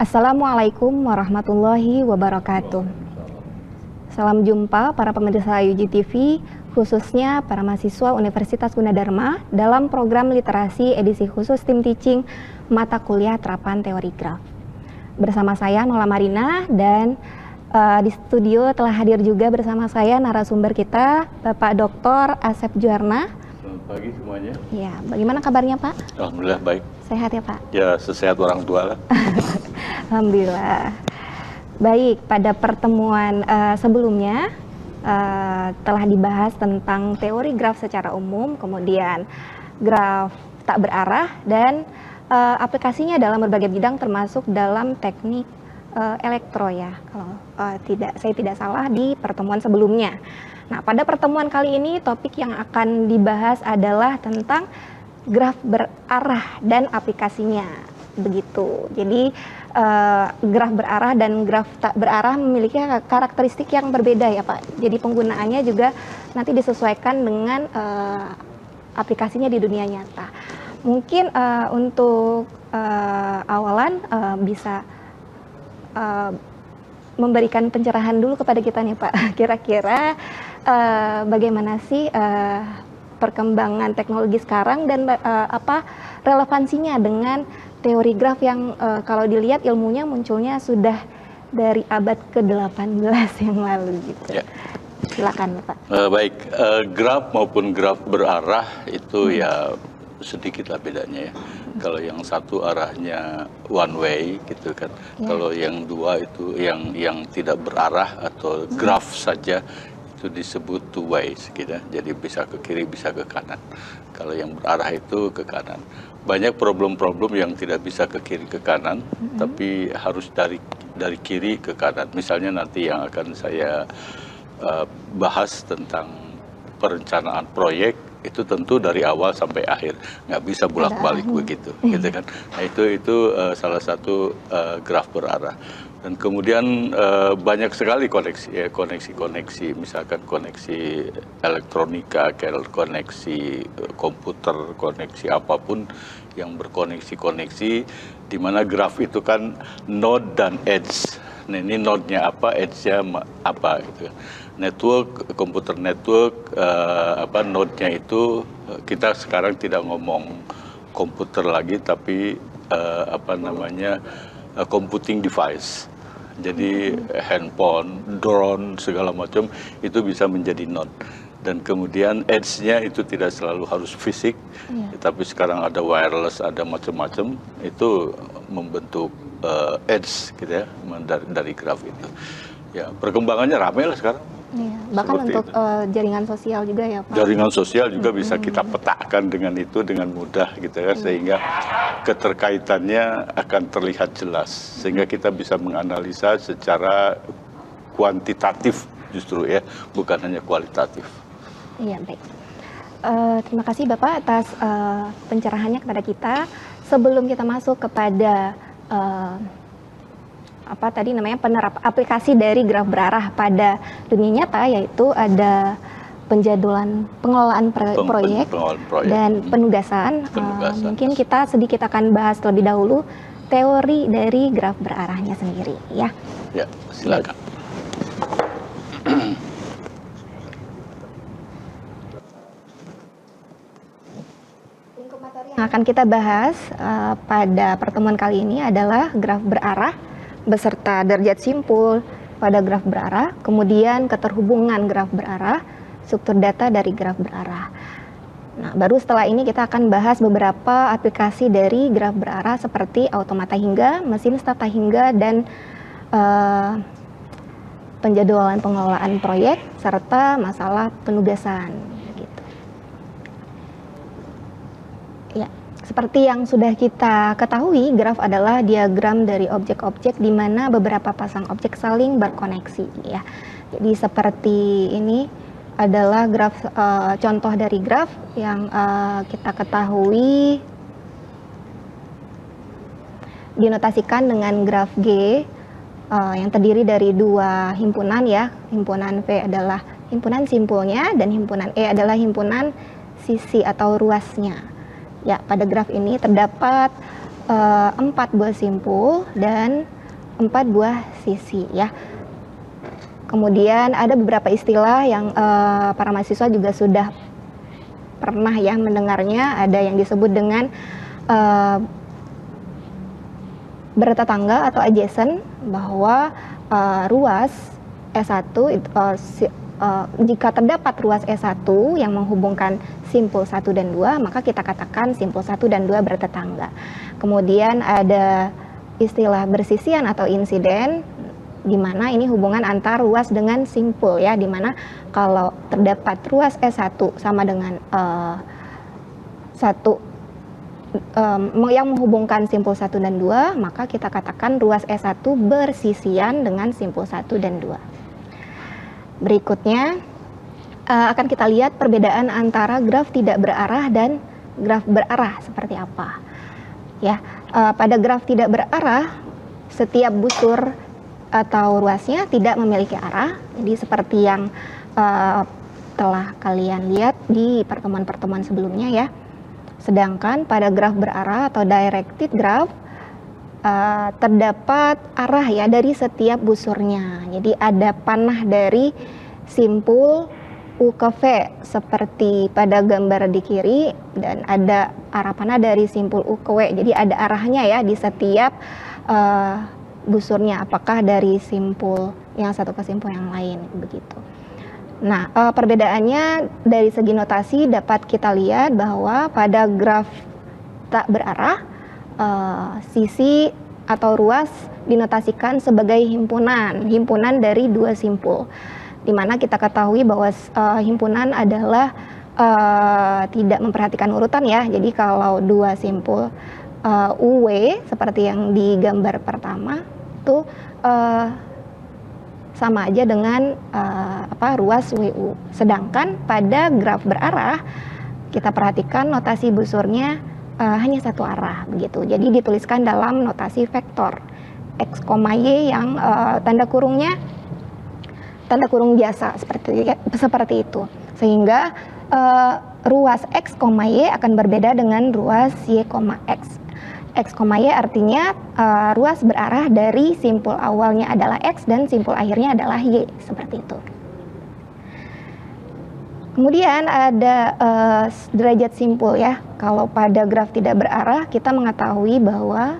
Assalamualaikum warahmatullahi wabarakatuh. Salam jumpa para pemirsa UJ TV, khususnya para mahasiswa Universitas Gunadarma dalam program literasi edisi khusus tim teaching mata kuliah terapan teori graf. Bersama saya Nola Marina dan di studio telah hadir juga bersama saya narasumber kita Bapak Dr. Asep Juarna. Selamat pagi semuanya. Ya, bagaimana kabarnya Pak? Alhamdulillah baik. Sehat ya Pak? Ya, sesehat orang tua lah. Alhamdulillah. Baik, pada pertemuan sebelumnya telah dibahas tentang teori graf secara umum, kemudian graf tak berarah dan aplikasinya dalam berbagai bidang termasuk dalam teknik elektro ya, kalau saya tidak salah di pertemuan sebelumnya. Nah, pada pertemuan kali ini topik yang akan dibahas adalah tentang graf berarah dan aplikasinya, begitu. Jadi graf berarah dan graf tak berarah memiliki karakteristik yang berbeda ya Pak. Jadi penggunaannya juga nanti disesuaikan dengan aplikasinya di dunia nyata. Mungkin untuk awalan bisa memberikan pencerahan dulu kepada kita nih Pak. Kira-kira bagaimana sih perkembangan teknologi sekarang dan apa relevansinya dengan teori graf yang kalau dilihat ilmunya munculnya sudah dari abad ke-18 yang lalu gitu. Ya. Silakan Pak. Baik, graf maupun graf berarah itu ya sedikitlah bedanya ya. Kalau yang satu arahnya one way gitu kan. Kalau yang dua itu yang tidak berarah atau graf saja itu disebut two ways gitu. Jadi bisa ke kiri bisa ke kanan. Kalau yang berarah itu ke kanan. Banyak problem-problem yang tidak bisa ke kiri ke kanan, tapi harus dari kiri ke kanan. Misalnya nanti yang akan saya bahas tentang perencanaan proyek itu tentu dari awal sampai akhir, nggak bisa bolak-balik begitu, gitu kan? Nah itu salah satu graf berarah. Dan kemudian banyak sekali koneksi-koneksi, misalkan koneksi elektronika, koneksi komputer, koneksi apapun yang berkoneksi-koneksi, di mana graf itu kan node dan edge. Nah ini node-nya apa, edge-nya apa gitu. Network, komputer network, node-nya itu kita sekarang tidak ngomong komputer lagi, tapi computing device. Jadi handphone, drone, segala macam itu bisa menjadi node. Dan kemudian edge-nya itu tidak selalu harus fisik, tapi sekarang ada wireless, ada macam-macam, itu membentuk edge gitu ya, dari graf itu. Ya, perkembangannya ramai lah sekarang. Iya, bahkan untuk jaringan sosial juga ya Pak. Jaringan sosial juga bisa kita petakan dengan itu dengan mudah gitu ya, sehingga keterkaitannya akan terlihat jelas, sehingga kita bisa menganalisa secara kuantitatif justru ya, bukan hanya kualitatif. Iya, baik. Terima kasih Bapak atas pencerahannya kepada kita. Sebelum kita masuk kepada aplikasi dari graf berarah pada dunia nyata, yaitu ada pengelolaan proyek dan penugasan. Mungkin kita sedikit akan bahas terlebih dahulu teori dari graf berarahnya sendiri ya. Ya, silakan. Yang akan kita bahas pada pertemuan kali ini adalah graf berarah beserta derajat simpul pada graf berarah, kemudian keterhubungan graf berarah, struktur data dari graf berarah. Nah, baru setelah ini kita akan bahas beberapa aplikasi dari graf berarah seperti automata hingga, mesin stata hingga, dan penjadwalan pengelolaan proyek serta masalah penugasan. Gitu. Ya. Seperti yang sudah kita ketahui, graf adalah diagram dari objek-objek di mana beberapa pasang objek saling berkoneksi ya. Jadi seperti ini adalah graf, contoh dari graf yang kita ketahui dinotasikan dengan graf G yang terdiri dari dua himpunan ya. Himpunan V adalah himpunan simpulnya dan himpunan E adalah himpunan sisi atau ruasnya. Ya, pada graf ini terdapat 4 buah simpul dan 4 buah sisi ya. Kemudian ada beberapa istilah yang para mahasiswa juga sudah pernah ya mendengarnya. Ada yang disebut dengan bertetangga atau adjacent, bahwa ruas E1 itu, jika terdapat ruas E1 yang menghubungkan simpul 1 dan 2, maka kita katakan simpul 1 dan 2 bertetangga. Kemudian ada istilah bersisian atau insiden, di mana ini hubungan antar ruas dengan simpul ya, di mana kalau terdapat ruas E1 sama dengan yang menghubungkan simpul 1 dan 2, maka kita katakan ruas E1 bersisian dengan simpul 1 dan 2. Berikutnya akan kita lihat perbedaan antara graf tidak berarah dan graf berarah seperti apa. Ya, pada graf tidak berarah, setiap busur atau ruasnya tidak memiliki arah. Jadi seperti yang telah kalian lihat di pertemuan-pertemuan sebelumnya ya. Sedangkan pada graf berarah atau directed graph terdapat arah ya dari setiap busurnya. Jadi ada panah dari simpul U ke V seperti pada gambar di kiri, dan ada arah panah dari simpul U ke W. Jadi ada arahnya ya di setiap busurnya, apakah dari simpul yang satu ke simpul yang lain begitu. Nah, perbedaannya dari segi notasi dapat kita lihat bahwa pada graf tak berarah, sisi atau ruas dinotasikan sebagai himpunan dari dua simpul, di mana kita ketahui bahwa himpunan adalah tidak memperhatikan urutan ya. Jadi kalau dua simpul UW seperti yang di gambar pertama itu sama aja dengan ruas WU. Sedangkan pada graf berarah kita perhatikan notasi busurnya hanya satu arah begitu. Jadi dituliskan dalam notasi vektor X, Y yang tanda kurung biasa seperti itu. Sehingga ruas X, Y akan berbeda dengan ruas Y, X. X, Y artinya ruas berarah dari simpul awalnya adalah X dan simpul akhirnya adalah Y, seperti itu. Kemudian ada derajat simpul ya. Kalau pada graf tidak berarah, kita mengetahui bahwa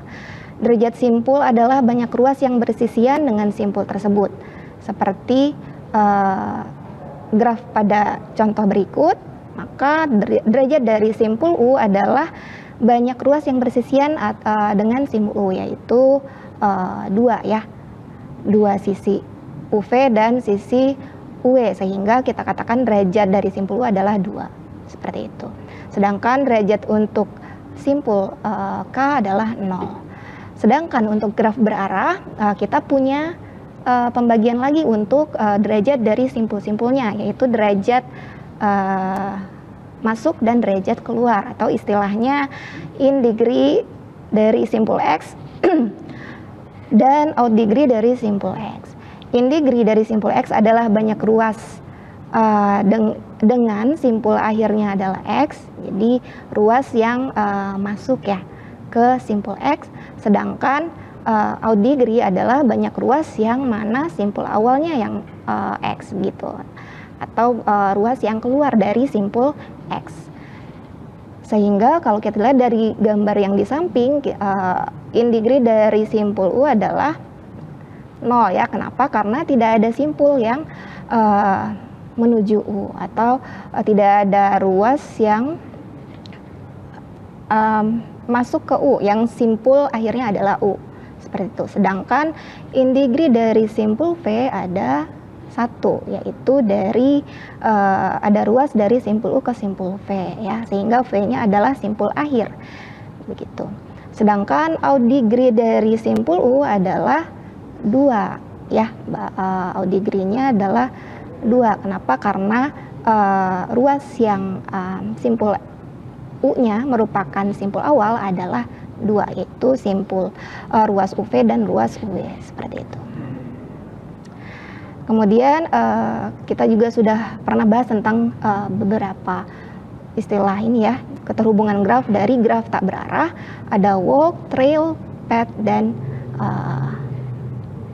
derajat simpul adalah banyak ruas yang bersisian dengan simpul tersebut. Seperti graf pada contoh berikut, maka derajat dari simpul U adalah banyak ruas yang bersisian dengan simpul U, yaitu 2 ya. 2 sisi UV dan sisi UW, sehingga kita katakan derajat dari simpul U adalah 2, seperti itu. Sedangkan derajat untuk simpul K adalah 0. Sedangkan untuk graf berarah, kita punya pembagian lagi untuk derajat dari simpul-simpulnya, yaitu derajat masuk dan derajat keluar, atau istilahnya in degree dari simpul X dan out degree dari simpul X. In degree dari simpul X adalah banyak ruas dengan simpul akhirnya adalah X, jadi ruas yang masuk ya ke simpul X. Sedangkan out degree adalah banyak ruas yang mana simpul awalnya yang X gitu, atau ruas yang keluar dari simpul X. Sehingga kalau kita lihat dari gambar yang di samping, in degree dari simpul U adalah 0 ya. Kenapa? Karena tidak ada simpul yang menuju U, atau tidak ada ruas yang masuk ke U yang simpul akhirnya adalah U, seperti itu. Sedangkan in degree dari simpul V ada 1, yaitu dari ada ruas dari simpul U ke simpul V ya, sehingga V-nya adalah simpul akhir begitu. Sedangkan out degree dari simpul U adalah 2 ya, out degree-nya adalah 2. Kenapa? Karena ruas yang simpul U-nya merupakan simpul awal adalah 2, yaitu simpul ruas UV dan ruas UW, seperti itu. Kemudian kita juga sudah pernah bahas tentang beberapa istilah ini ya, keterhubungan graf dari graf tak berarah, ada walk, trail, path, dan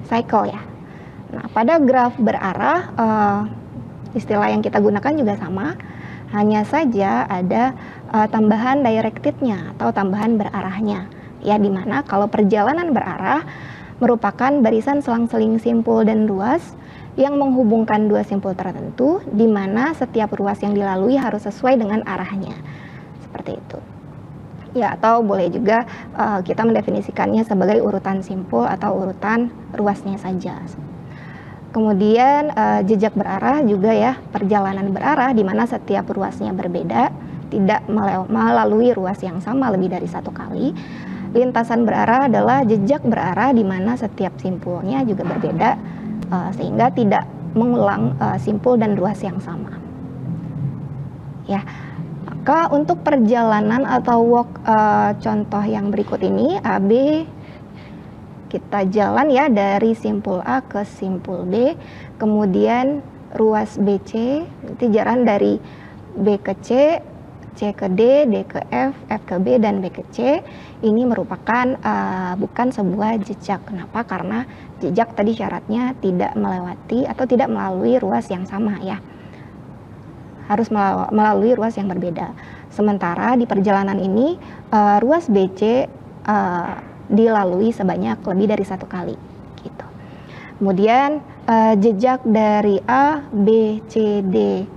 cycle ya. Nah, pada graf berarah istilah yang kita gunakan juga sama, hanya saja ada tambahan directed-nya atau tambahan berarahnya. Ya, dimana kalau perjalanan berarah merupakan barisan selang-seling simpul dan ruas yang menghubungkan dua simpul tertentu, di mana setiap ruas yang dilalui harus sesuai dengan arahnya. Seperti itu. Ya, atau boleh juga kita mendefinisikannya sebagai urutan simpul atau urutan ruasnya saja. Kemudian jejak berarah juga ya, perjalanan berarah di mana setiap ruasnya berbeda, tidak melalui ruas yang sama lebih dari satu kali. Lintasan berarah adalah jejak berarah di mana setiap simpulnya juga berbeda, sehingga tidak mengulang simpul dan ruas yang sama. Ya, maka untuk perjalanan atau walk contoh yang berikut ini, AB kita jalan ya dari simpul A ke simpul B, kemudian ruas BC, nanti jalan dari B ke C, C ke D, D ke F, F ke B, dan B ke C. Ini merupakan bukan sebuah jejak. Kenapa? Karena jejak tadi syaratnya tidak melewati atau tidak melalui ruas yang sama ya. Harus melalui ruas yang berbeda. Sementara di perjalanan ini ruas BC dilalui sebanyak lebih dari satu kali gitu. Kemudian jejak dari A, B, C, D,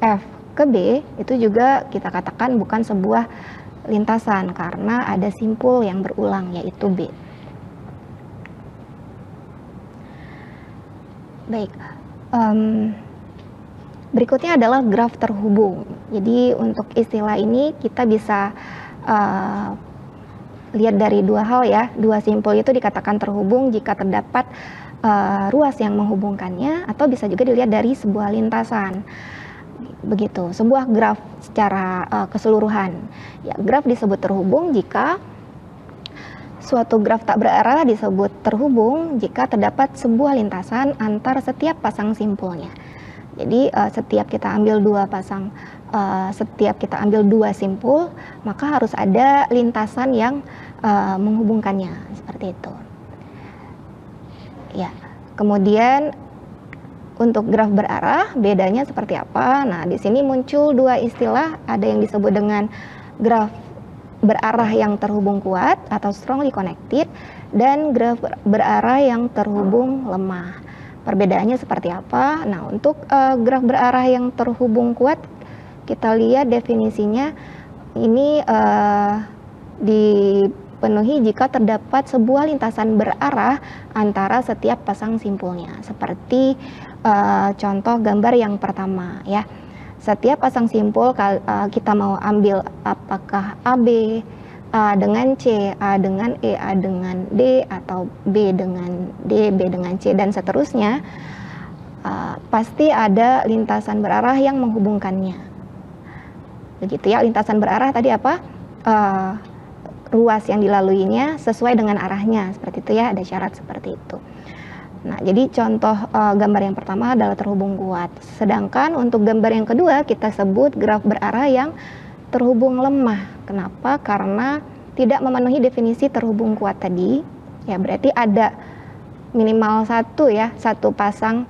F ke B itu juga kita katakan bukan sebuah lintasan karena ada simpul yang berulang yaitu B. Baik, berikutnya adalah graf terhubung. Jadi untuk istilah ini kita bisa lihat dari dua hal ya. Dua simpul itu dikatakan terhubung jika terdapat ruas yang menghubungkannya, atau bisa juga dilihat dari sebuah lintasan. Begitu, sebuah graf secara keseluruhan. Ya, graf disebut terhubung jika suatu graf tak berarah disebut terhubung jika terdapat sebuah lintasan antar setiap pasang simpulnya. Jadi setiap kita ambil dua simpul, maka harus ada lintasan yang menghubungkannya, seperti itu. Ya, kemudian untuk graf berarah bedanya seperti apa? Nah, di sini muncul dua istilah, ada yang disebut dengan graf berarah yang terhubung kuat atau strongly connected, dan graf berarah yang terhubung lemah. Perbedaannya seperti apa? Nah, untuk graf berarah yang terhubung kuat, kita lihat definisinya ini dipenuhi jika terdapat sebuah lintasan berarah antara setiap pasang simpulnya. Seperti contoh gambar yang pertama ya. Setiap pasang simpul kita mau ambil apakah AB, A dengan C, A dengan E, A dengan D, atau B dengan D, B dengan C, dan seterusnya, pasti ada lintasan berarah yang menghubungkannya. Begitu ya, lintasan berarah tadi apa? Ruas yang dilaluinya sesuai dengan arahnya, seperti itu ya, ada syarat seperti itu. Nah, jadi contoh gambar yang pertama adalah terhubung kuat. Sedangkan untuk gambar yang kedua kita sebut graf berarah yang terhubung lemah. Kenapa? Karena tidak memenuhi definisi terhubung kuat tadi. Ya, berarti ada minimal satu pasang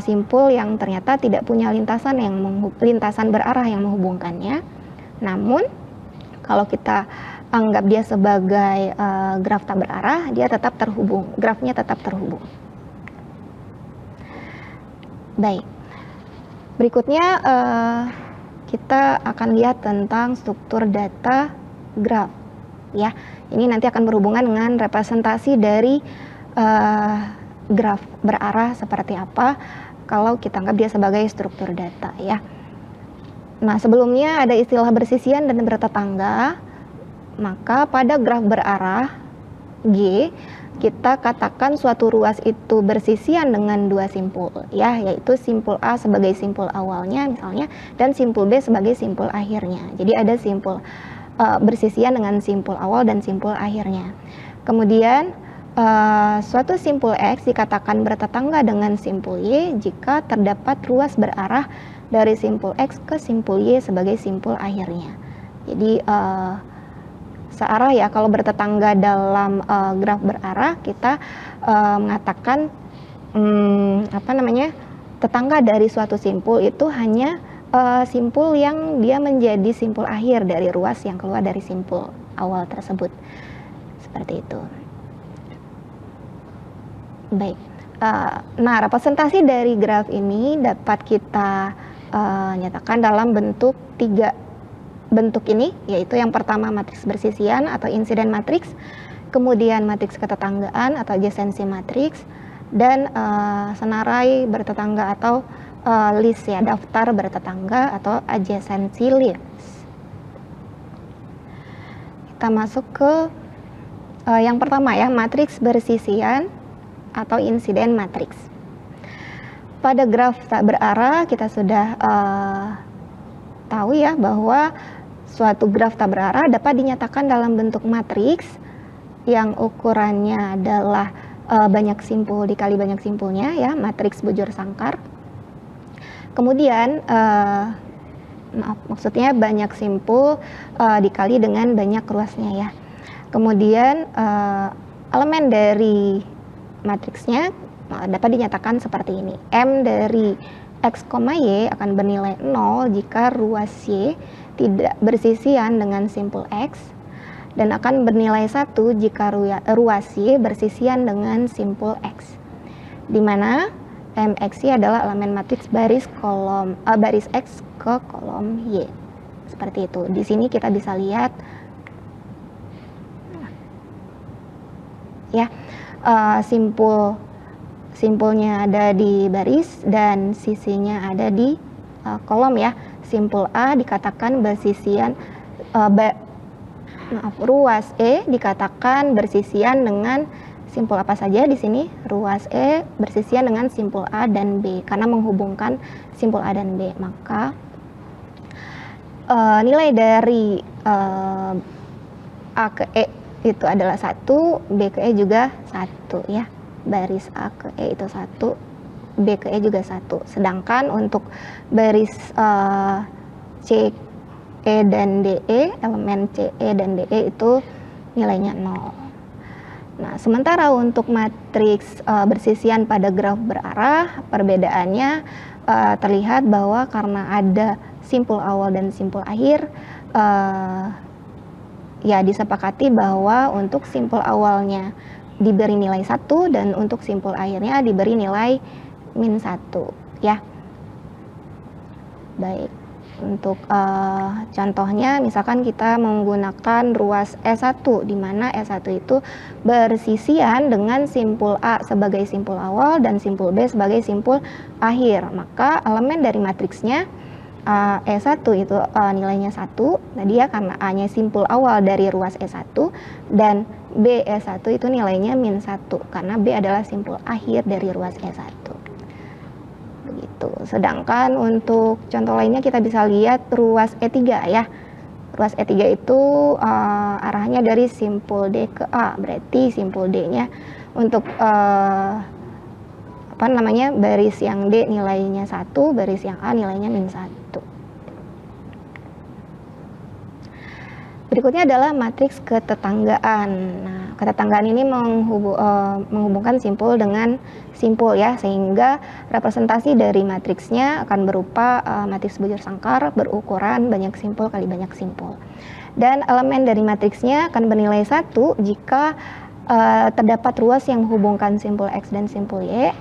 simpul yang ternyata tidak punya lintasan berarah yang menghubungkannya. Namun kalau kita anggap dia sebagai graf tak berarah, dia tetap terhubung, grafnya tetap terhubung. Baik, berikutnya kita akan lihat tentang struktur data graf. Ya, ini nanti akan berhubungan dengan representasi dari graf berarah seperti apa kalau kita anggap dia sebagai struktur data ya. Nah, sebelumnya ada istilah bersisian dan bertetangga. Maka pada graf berarah G, kita katakan suatu ruas itu bersisian dengan dua simpul ya, yaitu simpul A sebagai simpul awalnya misalnya, dan simpul B sebagai simpul akhirnya. Jadi ada simpul bersisian dengan simpul awal dan simpul akhirnya. Kemudian Suatu simpul X dikatakan bertetangga dengan simpul Y jika terdapat ruas berarah dari simpul X ke simpul Y sebagai simpul akhirnya. Jadi searah ya, kalau bertetangga dalam graf berarah kita mengatakan tetangga dari suatu simpul itu hanya simpul yang dia menjadi simpul akhir dari ruas yang keluar dari simpul awal tersebut. Seperti itu. Baik, nah representasi dari graf ini dapat kita nyatakan dalam bentuk 3 bentuk ini, yaitu yang pertama matriks bersisian atau insiden matriks, kemudian matriks ketetanggaan atau adjacency matriks, dan senarai bertetangga atau list ya, daftar bertetangga atau adjacency list. Kita masuk ke yang pertama ya, matriks bersisian atau insiden matriks. Pada graf tak berarah kita sudah tahu ya bahwa suatu graf tak berarah dapat dinyatakan dalam bentuk matriks yang ukurannya adalah banyak simpul dikali banyak simpulnya ya, matriks bujur sangkar. Kemudian maksudnya banyak simpul dikali dengan banyak ruasnya ya. Kemudian elemen dari matriksnya dapat dinyatakan seperti ini. M dari X, Y akan bernilai 0 jika ruas Y tidak bersisian dengan simpul X, dan akan bernilai 1 jika ruas Y bersisian dengan simpul X, di mana MXY adalah elemen matriks baris X ke kolom Y. Seperti itu. Di sini kita bisa lihat ya, simpulnya ada di baris dan sisinya ada di kolom ya. Simpul A dikatakan bersisian ruas E dikatakan bersisian dengan simpul apa saja di sini? Ruas E bersisian dengan simpul A dan B karena menghubungkan simpul A dan B. Maka nilai dari A ke E itu adalah 1, B ke E juga 1 ya. Baris A ke E itu 1, B ke E juga 1. Sedangkan untuk baris C, E dan DE, elemen C, E dan DE itu nilainya 0. Nah, sementara untuk matriks bersisian pada graf berarah, perbedaannya terlihat bahwa karena ada simpul awal dan simpul akhir, ya disepakati bahwa untuk simpul awalnya diberi nilai 1 dan untuk simpul akhirnya diberi nilai min 1 ya. Baik, untuk contohnya misalkan kita menggunakan ruas E1 di mana E1 itu bersisian dengan simpul A sebagai simpul awal dan simpul B sebagai simpul akhir, maka elemen dari matriksnya E1 itu nilainya 1 tadi ya, karena A-nya simpul awal dari ruas E1, dan B E1 itu nilainya min 1 karena B adalah simpul akhir dari ruas E1. Begitu. Sedangkan untuk contoh lainnya kita bisa lihat ruas E3 ya. Ruas E3 itu arahnya dari simpul D ke A, berarti simpul D-nya untuk baris yang D nilainya 1, baris yang A nilainya min 1. Berikutnya adalah matriks ketetanggaan. Nah, ketetanggaan ini menghubungkan simpul dengan simpul ya, sehingga representasi dari matriksnya akan berupa matriks bujur sangkar berukuran banyak simpul kali banyak simpul. Dan elemen dari matriksnya akan bernilai 1 jika terdapat ruas yang menghubungkan simpul X dan simpul Y,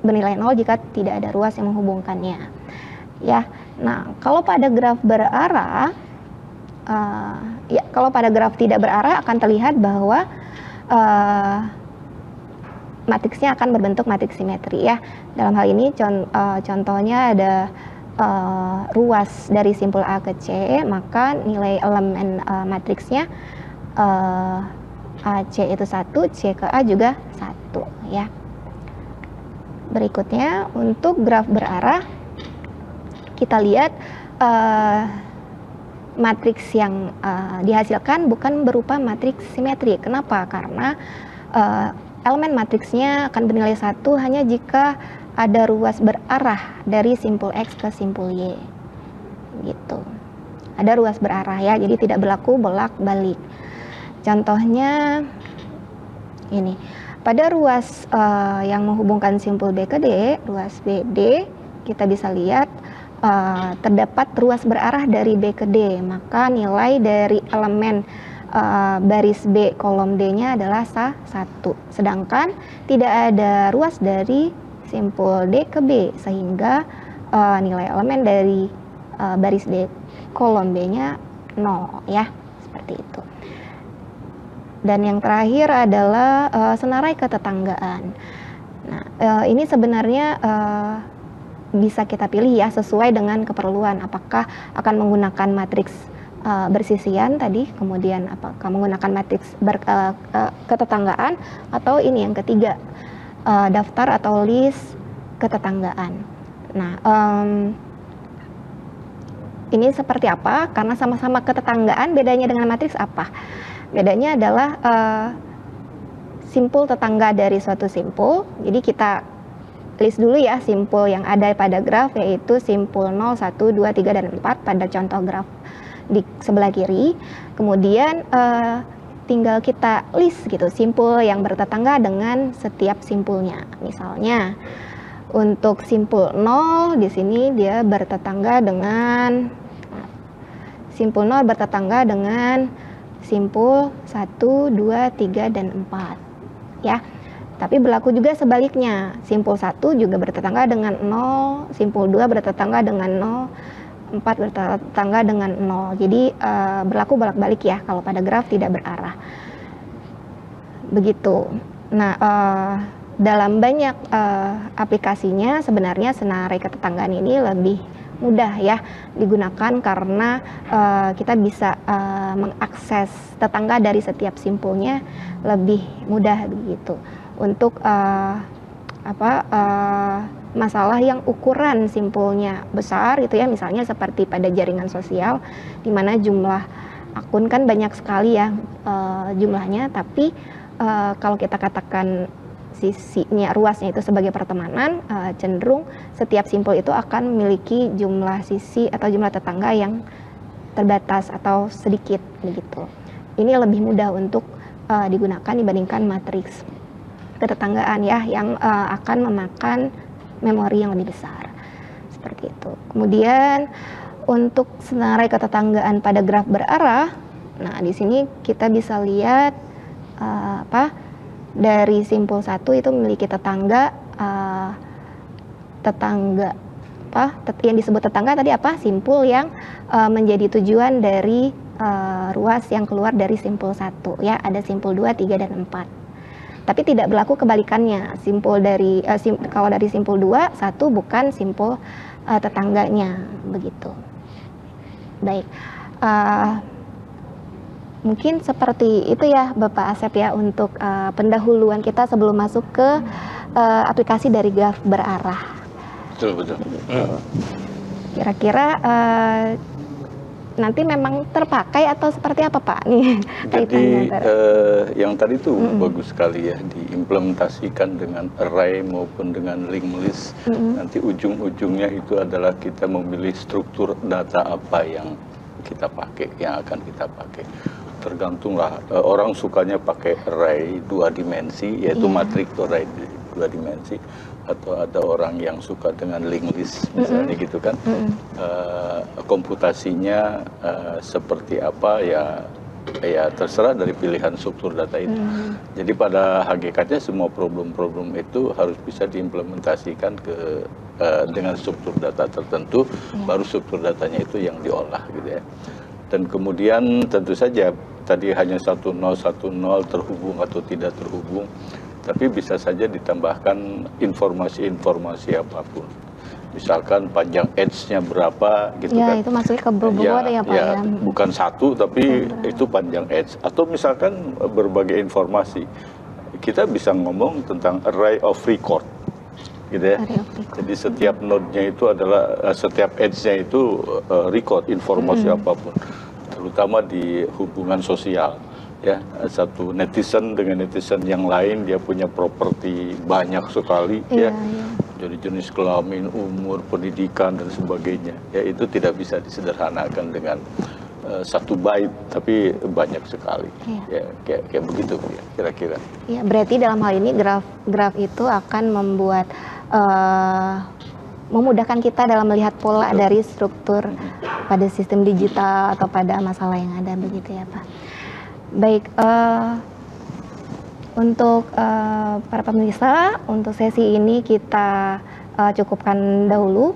bernilai 0 jika tidak ada ruas yang menghubungkannya. Ya. Nah, kalau pada graf berarah kalau pada graf tidak berarah akan terlihat bahwa matriksnya akan berbentuk matriks simetri ya. Dalam hal ini contohnya ada ruas dari simpul A ke C, maka nilai elemen matriksnya AC itu 1, C ke A juga 1 ya. Berikutnya untuk graf berarah kita lihat matriks yang dihasilkan bukan berupa matriks simetri. Kenapa? Karena elemen matriksnya akan bernilai 1 hanya jika ada ruas berarah dari simpul X ke simpul Y. Gitu. Ada ruas berarah ya, jadi tidak berlaku bolak-balik. Contohnya ini. Pada ruas yang menghubungkan simpul B ke D, ruas BD, kita bisa lihat terdapat ruas berarah dari B ke D, maka nilai dari elemen baris B kolom D-nya adalah 1. Sedangkan tidak ada ruas dari simpul D ke B, sehingga nilai elemen dari baris D kolom B-nya 0 ya, seperti itu. Dan yang terakhir adalah senarai ketetanggaan. Nah, ini sebenarnya bisa kita pilih ya sesuai dengan keperluan, apakah akan menggunakan matriks bersisian tadi, kemudian apakah menggunakan matriks ketetanggaan, atau ini yang ketiga, daftar atau list ketetanggaan. Nah, ini seperti apa? Karena sama-sama ketetanggaan, bedanya dengan matriks apa? Bedanya adalah simpul tetangga dari suatu simpul. Jadi kita list dulu ya simpul yang ada pada graf, yaitu simpul 0, 1, 2, 3, dan 4 pada contoh graf di sebelah kiri. Kemudian tinggal kita list gitu simpul yang bertetangga dengan setiap simpulnya. Misalnya untuk simpul 0 di sini dia bertetangga dengan simpul 0 bertetangga dengan simpul 1, 2, 3, dan 4 ya. Tapi berlaku juga sebaliknya, simpul 1 juga bertetangga dengan 0, simpul 2 bertetangga dengan 0, 4 bertetangga dengan 0. Jadi berlaku bolak-balik ya kalau pada graf tidak berarah. Begitu. Nah, dalam banyak aplikasinya sebenarnya senarai ketetanggaan ini lebih mudah ya digunakan karena kita bisa mengakses tetangga dari setiap simpulnya lebih mudah begitu. Untuk masalah yang ukuran simpulnya besar itu ya, misalnya seperti pada jaringan sosial di mana jumlah akun kan banyak sekali ya jumlahnya, tapi kalau kita katakan sisinya, ruasnya itu sebagai pertemanan, cenderung setiap simpul itu akan memiliki jumlah sisi atau jumlah tetangga yang terbatas atau sedikit begitu. Ini lebih mudah untuk digunakan dibandingkan matriks ketetanggaan ya, yang akan memakan memori yang lebih besar seperti itu. Kemudian untuk senarai ketetanggaan pada graf berarah, nah di sini kita bisa lihat dari simpul 1 itu memiliki tetangga yang disebut tetangga tadi apa? Simpul yang menjadi tujuan dari ruas yang keluar dari simpul 1 ya, ada simpul 2, 3, dan 4. Tapi tidak berlaku kebalikannya. Simpul dari kalau dari simpul 2, 1 bukan simpul tetangganya begitu. Baik. Mungkin seperti itu ya Bapak Asep ya untuk pendahuluan kita sebelum masuk ke aplikasi dari graf berarah. Betul. Kira-kira nanti memang terpakai atau seperti apa Pak nih? Jadi yang tadi itu bagus sekali ya, diimplementasikan dengan array maupun dengan linked list. Nanti ujung-ujungnya itu adalah kita memilih struktur data apa yang kita pakai, yang akan kita pakai. Tergantunglah, orang sukanya pakai array 2 dimensi, yaitu matrik array 2 dimensi, atau ada orang yang suka dengan linked list misalnya gitu kan. Komputasinya seperti apa ya terserah dari pilihan struktur data itu. Jadi pada hakikatnya semua problem-problem itu harus bisa diimplementasikan dengan struktur data tertentu, baru struktur datanya itu yang diolah gitu ya. Dan kemudian tentu saja tadi hanya 1010 terhubung atau tidak terhubung, tapi bisa saja ditambahkan informasi-informasi apapun. Misalkan panjang edge-nya berapa gitu kan. Itu masuknya ke bobot ya Pak ya. Bukan satu tapi itu panjang edge. Atau misalkan berbagai informasi. Kita bisa ngomong tentang array of record gitu ya. Jadi setiap node-nya itu adalah setiap edge-nya itu record informasi apapun, terutama di hubungan sosial. ya, satu netizen dengan netizen yang lain, dia punya properti banyak sekali, ya, jadi jenis kelamin, umur, pendidikan dan sebagainya, ya, itu tidak bisa disederhanakan dengan satu bait, tapi banyak sekali, ya, kayak begitu, ya, kira-kira. Ya, berarti dalam hal ini graf itu akan membuat memudahkan kita dalam melihat pola dari struktur pada sistem digital atau pada masalah yang ada, begitu ya Pak. Baik, untuk para pemirsa, untuk sesi ini kita cukupkan dahulu.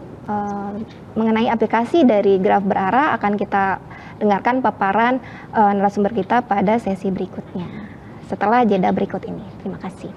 Mengenai aplikasi dari graf berarah akan kita dengarkan paparan narasumber kita pada sesi berikutnya setelah jeda berikut ini. Terima kasih.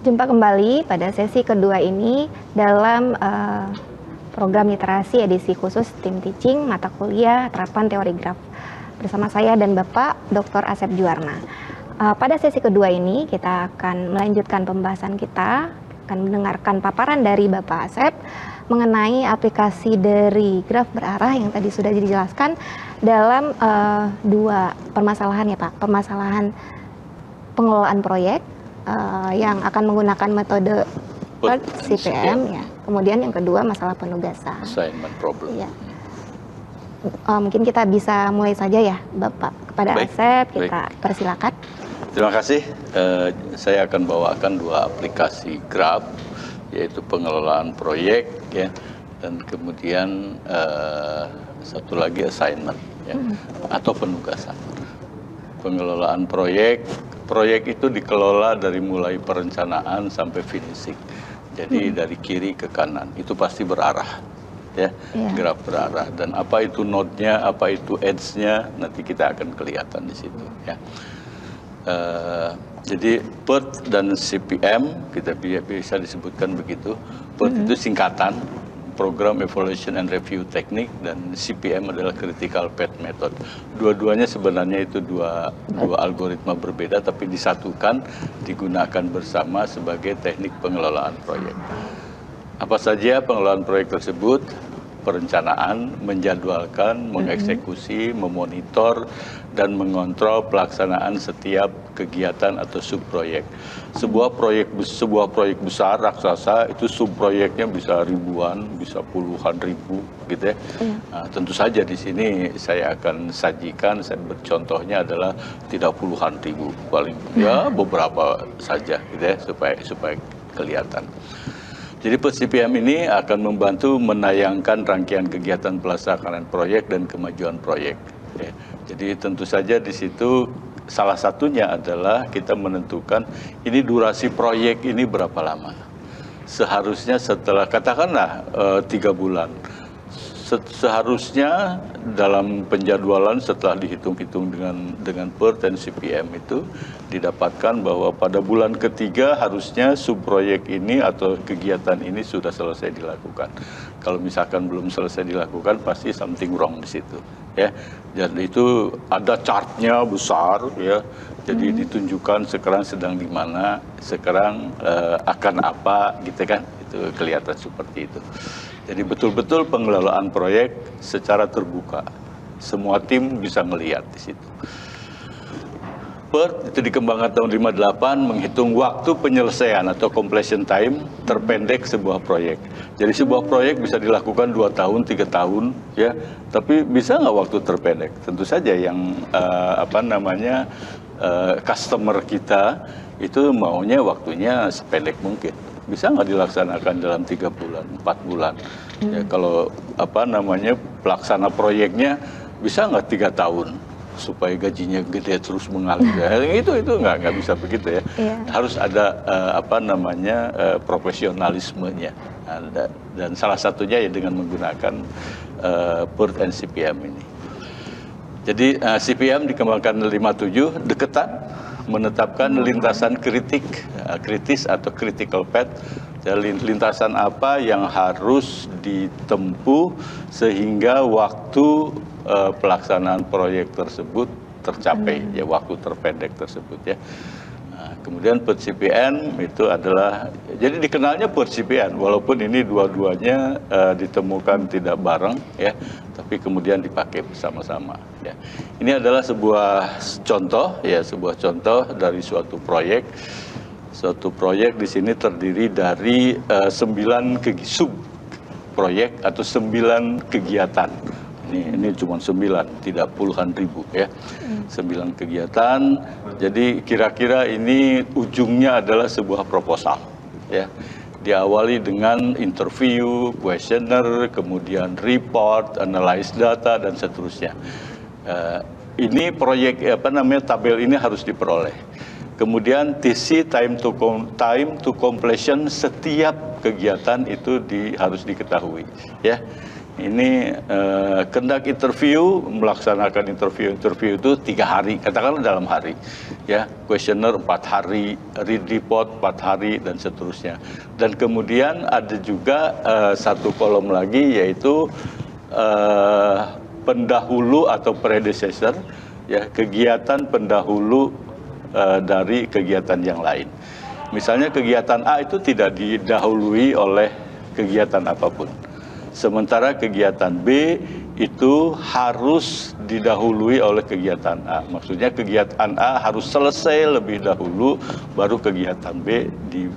Jumpa kembali pada sesi kedua ini dalam program literasi edisi khusus Tim Teaching mata kuliah terapan teori graf bersama saya dan Bapak Dr. Asep Juwarna. Pada sesi kedua ini kita akan melanjutkan pembahasan kita, akan mendengarkan paparan dari Bapak Asep mengenai aplikasi dari graf berarah yang tadi sudah dijelaskan dalam dua permasalahan ya Pak, permasalahan pengelolaan proyek yang akan menggunakan metode PERT CPM ya. Kemudian yang kedua masalah penugasan. Assignment problem. Ya. Mungkin kita bisa mulai saja ya Bapak. Kepada Asep kita persilakan. Terima kasih. Saya akan bawakan dua aplikasi graf, yaitu pengelolaan proyek ya, dan kemudian satu lagi assignment ya, atau penugasan. Pengelolaan proyek itu dikelola dari mulai perencanaan sampai finishing. Jadi dari kiri ke kanan itu pasti berarah, ya, graf berarah. Dan apa itu node-nya, apa itu edge-nya, nanti kita akan kelihatan di situ. Ya. Jadi PERT dan CPM kita bisa disebutkan begitu. PERT itu singkatan, Program Evaluation and Review Technique, dan CPM adalah Critical Path Method. Dua-duanya sebenarnya itu dua algoritma berbeda, tapi disatukan, digunakan bersama sebagai teknik pengelolaan proyek. Apa saja pengelolaan proyek tersebut? Perencanaan, menjadwalkan, mengeksekusi, memonitor, dan mengontrol pelaksanaan setiap kegiatan atau subproyek. Sebuah proyek besar raksasa itu subproyeknya bisa ribuan, bisa puluhan ribu, gitu ya. Nah, tentu saja di sini saya akan sajikan, contohnya adalah tidak puluhan ribu, paling ya beberapa saja, gitu ya, supaya kelihatan. Jadi CPM ini akan membantu menayangkan rangkaian kegiatan pelaksanaan proyek dan kemajuan proyek. Ya. Jadi tentu saja di situ salah satunya adalah kita menentukan ini durasi proyek ini berapa lama. Seharusnya setelah katakanlah 3 bulan. Seharusnya dalam penjadwalan setelah dihitung-hitung dengan PERT dan CPM itu didapatkan bahwa pada bulan ketiga harusnya subproyek ini atau kegiatan ini sudah selesai dilakukan. Kalau misalkan belum selesai dilakukan pasti something wrong di situ, ya. Dan itu ada chartnya besar, ya. Jadi ditunjukkan sekarang sedang di mana, sekarang akan apa, gitu kan? Itu kelihatan seperti itu. Jadi betul-betul pengelolaan proyek secara terbuka. Semua tim bisa melihat di situ. PERT itu dikembangkan tahun 58 menghitung waktu penyelesaian atau completion time terpendek sebuah proyek. Jadi sebuah proyek bisa dilakukan 2 tahun, 3 tahun, ya. Tapi bisa nggak waktu terpendek? Tentu saja yang customer kita itu maunya waktunya sependek mungkin. Bisa nggak dilaksanakan dalam 3 bulan, 4 bulan? Ya, kalau pelaksana proyeknya bisa nggak 3 tahun supaya gajinya gede terus mengalir? Itu nggak bisa begitu ya. Harus ada profesionalismenya. Dan salah satunya ya dengan menggunakan PERT and CPM ini. Jadi CPM dikembangkan 57 deketan menetapkan lintasan kritis atau critical path. Jadi lintasan apa yang harus ditempuh sehingga waktu pelaksanaan proyek tersebut tercapai, ya waktu terpendek tersebut ya. Kemudian PERT-CPN itu adalah, jadi dikenalnya PERT-CPN walaupun ini dua-duanya ditemukan tidak bareng ya, tapi kemudian dipakai bersama-sama ya. Ini adalah sebuah contoh ya, sebuah contoh dari suatu proyek. Suatu proyek di sini terdiri dari 9 sub proyek atau 9 kegiatan. Ini cuma 9, tidak puluhan ribu ya. 9 kegiatan. Jadi kira-kira ini ujungnya adalah sebuah proposal ya. Diawali dengan interview, questionnaire, kemudian report, analyze data dan seterusnya. Ini proyek tabel ini harus diperoleh. Kemudian TC time to completion setiap kegiatan itu harus diketahui ya. Ini kendak interview, melaksanakan interview itu 3 hari, katakanlah dalam hari ya, questionnaire 4 hari, read report 4 hari dan seterusnya. Dan kemudian ada juga satu kolom lagi yaitu pendahulu atau predecessor ya, kegiatan pendahulu dari kegiatan yang lain. Misalnya kegiatan A itu tidak didahului oleh kegiatan apapun. Sementara kegiatan B itu harus didahului oleh kegiatan A. Maksudnya kegiatan A harus selesai lebih dahulu, baru kegiatan B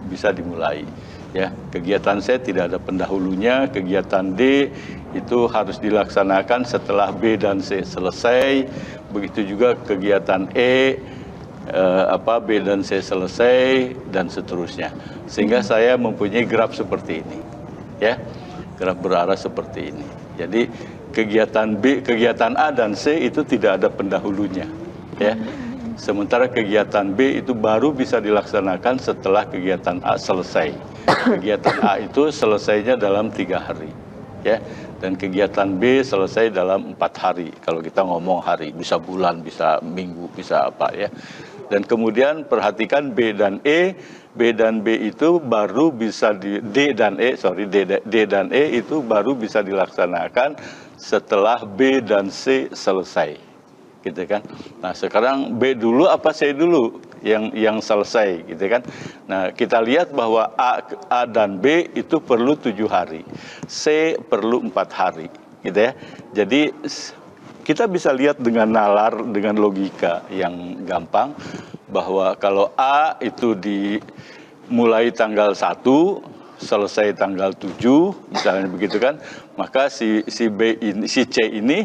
bisa dimulai. Ya, kegiatan C tidak ada pendahulunya, kegiatan D itu harus dilaksanakan setelah B dan C selesai. Begitu juga kegiatan E, B dan C selesai dan seterusnya. Sehingga saya mempunyai graf seperti ini. Ya. Graf berarah seperti ini. Jadi kegiatan A dan C itu tidak ada pendahulunya, ya. Sementara kegiatan B itu baru bisa dilaksanakan setelah kegiatan A selesai. Kegiatan A itu selesainya dalam 3 hari, ya. Dan kegiatan B selesai dalam 4 hari. Kalau kita ngomong hari, bisa bulan, bisa minggu, bisa apa ya. Dan kemudian perhatikan B dan E. B dan B itu baru bisa D dan E itu baru bisa dilaksanakan setelah B dan C selesai, gitu kan. Nah sekarang B dulu apa C dulu yang selesai, gitu kan. Nah kita lihat bahwa A dan B itu perlu 7 hari, C perlu 4 hari, gitu ya. Jadi kita bisa lihat dengan nalar, dengan logika yang gampang, bahwa kalau A itu dimulai tanggal 1, selesai tanggal 7, misalnya begitu kan, maka si C ini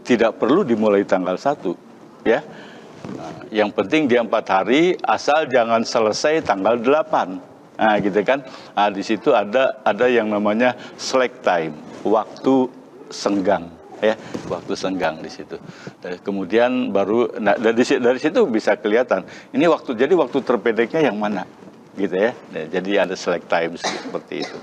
tidak perlu dimulai tanggal 1, ya. Nah, yang penting dia 4 hari, asal jangan selesai tanggal 8. Nah, gitu kan. Nah, di situ ada yang namanya slack time, waktu senggang. Ya, waktu senggang di situ. Dan kemudian baru, dari situ bisa kelihatan ini waktu terpendeknya yang mana, gitu ya. Nah, jadi ada select time seperti itu.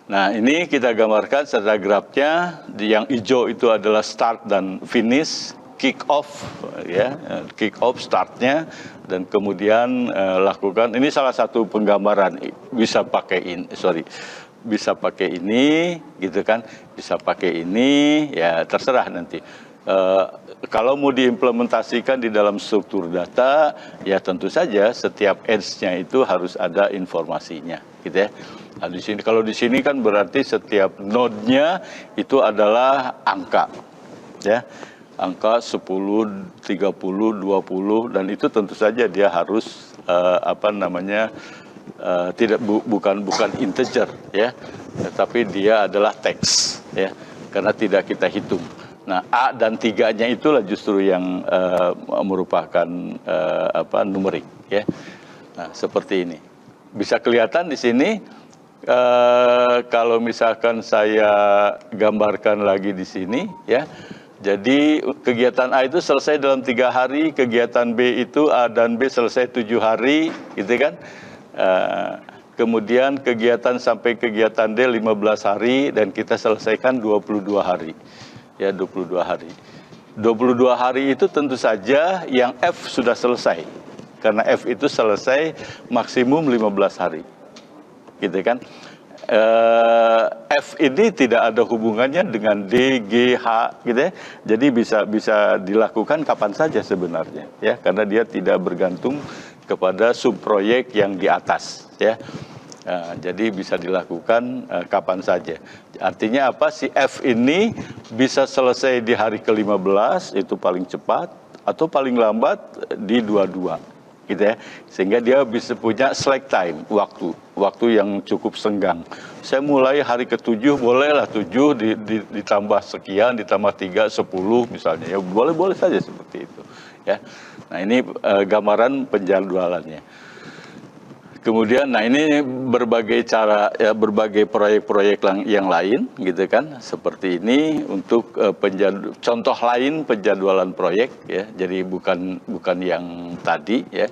Nah ini kita gambarkan secara grafnya. Yang hijau itu adalah start dan finish, kick off ya, kick off startnya, dan kemudian lakukan. Ini salah satu penggambaran, bisa pakai bisa pakai ini, gitu kan, bisa pakai ini, ya terserah nanti. Kalau mau diimplementasikan di dalam struktur data, ya tentu saja setiap edge-nya itu harus ada informasinya, gitu ya. Nah, kalau di sini kan berarti setiap node-nya itu adalah angka, ya, angka 10, 30, 20, dan itu tentu saja dia harus bukan integer ya, tetapi dia adalah teks ya, karena tidak kita hitung. Nah A dan 3-nya itulah justru yang merupakan numerik ya. Nah seperti ini bisa kelihatan di sini. Kalau misalkan saya gambarkan lagi di sini ya. Jadi kegiatan A itu selesai dalam 3 hari, kegiatan B itu A dan B selesai 7 hari, gitu kan. Kemudian kegiatan sampai kegiatan D 15 hari dan kita selesaikan 22 hari. Ya, 22 hari. 22 hari itu tentu saja yang F sudah selesai. Karena F itu selesai maksimum 15 hari. Gitu kan? F ini tidak ada hubungannya dengan D, G, H gitu ya. Jadi bisa dilakukan kapan saja sebenarnya ya, karena dia tidak bergantung kepada subproyek yang di atas ya. Jadi bisa dilakukan kapan saja. Artinya apa? Si F ini bisa selesai di hari ke-15 itu paling cepat, atau paling lambat di 22 gitu ya, sehingga dia bisa punya slack time, waktu yang cukup senggang. Saya mulai hari ke-7, bolehlah 7 ditambah sekian, ditambah 3, 10 misalnya, ya boleh saja seperti itu ya. Nah ini gambaran penjadwalannya. Kemudian, nah ini berbagai cara, ya, berbagai proyek-proyek yang lain, gitu kan, seperti ini untuk contoh lain penjadwalan proyek, ya. Jadi bukan yang tadi, ya.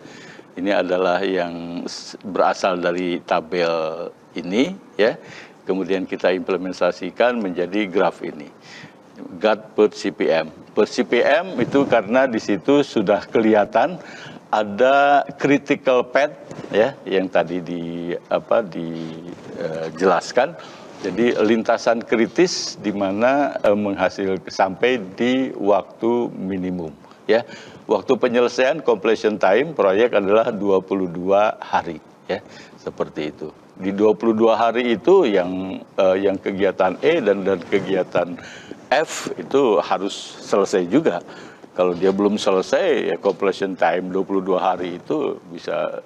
Ini adalah yang berasal dari tabel ini, ya. Kemudian kita implementasikan menjadi graf ini, GAT per CPM. Per CPM itu karena di situ sudah kelihatan ada critical path ya, yang tadi dijelaskan. Jadi lintasan kritis di mana menghasilkan sampai di waktu minimum ya. Waktu penyelesaian completion time proyek adalah 22 hari ya, seperti itu. Di 22 hari itu yang kegiatan E dan kegiatan F itu harus selesai juga. Kalau dia belum selesai, ya completion time 22 hari itu bisa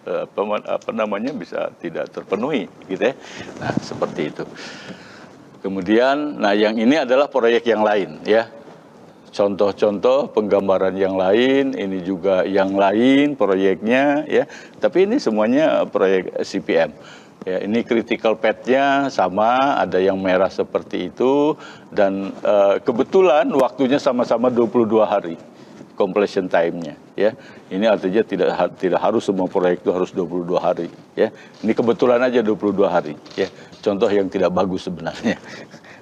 bisa tidak terpenuhi, gitu ya. Nah, seperti itu. Kemudian, nah yang ini adalah proyek yang lain, ya. Contoh-contoh penggambaran yang lain, ini juga yang lain proyeknya, ya. Tapi ini semuanya proyek CPM. Ya, ini critical path-nya sama, ada yang merah seperti itu, dan kebetulan waktunya sama-sama 22 hari. Completion time-nya ya. Ini artinya tidak harus semua proyek itu harus 22 hari ya. Ini kebetulan aja 22 hari ya. Contoh yang tidak bagus sebenarnya.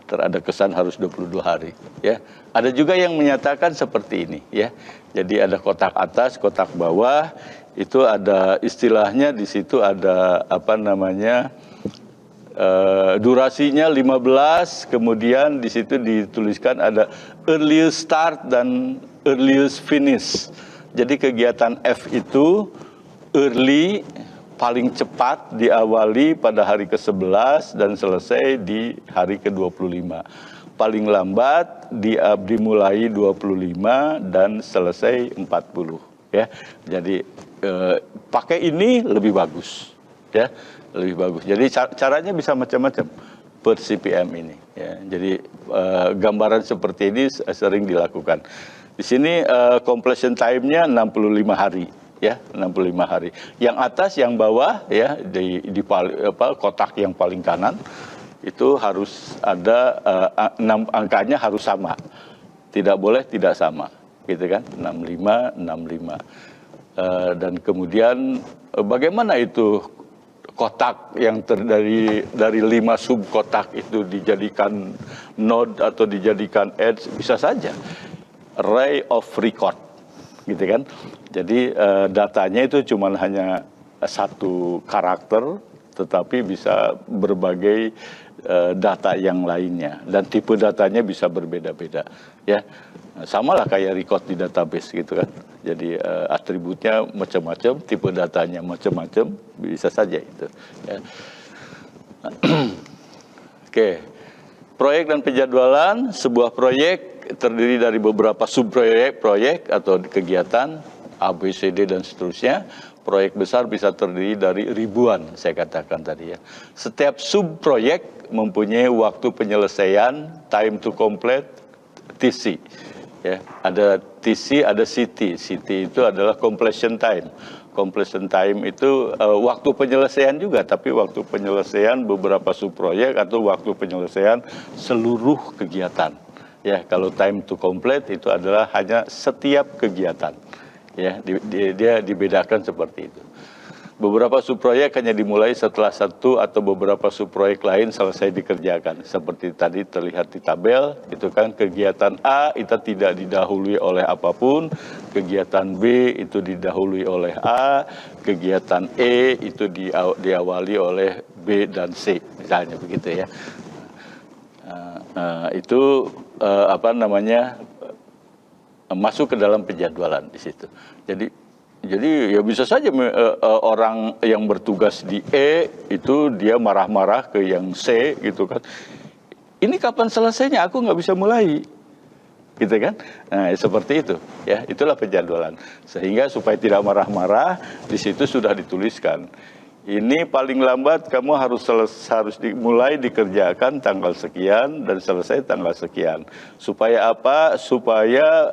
Terada kesan harus 22 hari ya. Ada juga yang menyatakan seperti ini ya. Jadi ada kotak atas, kotak bawah, itu ada istilahnya di situ ada durasinya 15, kemudian di situ dituliskan ada earliest start dan earliest finish. Jadi kegiatan F itu early, paling cepat diawali pada hari ke-11 dan selesai di hari ke-25. Paling lambat dimulai 25 dan selesai 40 ya. Jadi pakai ini lebih bagus ya. Lebih bagus. Jadi caranya bisa macam-macam per CPM ini. Ya. Jadi gambaran seperti ini sering dilakukan. Di sini completion time-nya 65 hari, ya 65 hari. Yang atas, yang bawah, ya di kotak yang paling kanan itu harus ada angkanya harus sama, tidak boleh tidak sama, gitu kan? 65. Dan kemudian bagaimana itu kotak yang terdiri dari 5 subkotak itu dijadikan node atau dijadikan edge? Bisa saja array of record, gitu kan? Jadi datanya itu cuma hanya satu karakter, tetapi bisa berbagai data yang lainnya, dan tipe datanya bisa berbeda-beda, ya. Sama lah kayak record di database, gitu kan? Jadi atributnya macam-macam, tipe datanya macam-macam, bisa saja itu. Ya. Oke, proyek dan penjadwalan. Sebuah proyek terdiri dari beberapa subproyek atau kegiatan A, B, C, D dan seterusnya. Proyek besar bisa terdiri dari ribuan, saya katakan tadi ya. Setiap subproyek mempunyai waktu penyelesaian, time to complete, TC. Ya, ada TC, ada CT. CT itu adalah completion time. Completion time itu waktu penyelesaian juga, tapi waktu penyelesaian beberapa subproyek atau waktu penyelesaian seluruh kegiatan. Ya, kalau time to complete itu adalah hanya setiap kegiatan. Ya, dia dibedakan seperti itu. Beberapa subproyek hanya dimulai setelah satu atau beberapa subproyek lain selesai dikerjakan. Seperti tadi terlihat di tabel, itu kan kegiatan A itu tidak didahului oleh apapun, kegiatan B itu didahului oleh A, kegiatan E itu diawali oleh B dan C, misalnya begitu ya. Itu apa namanya, masuk ke dalam penjadwalan di situ. Jadi ya bisa saja orang yang bertugas di E itu dia marah-marah ke yang C gitu kan. Ini kapan selesainya? Aku nggak bisa mulai, gitu kan? Nah, seperti itu ya. Itulah penjadwalan. Sehingga supaya tidak marah-marah, di situ sudah dituliskan. Ini paling lambat kamu harus dimulai dikerjakan tanggal sekian dan selesai tanggal sekian. Supaya apa? Supaya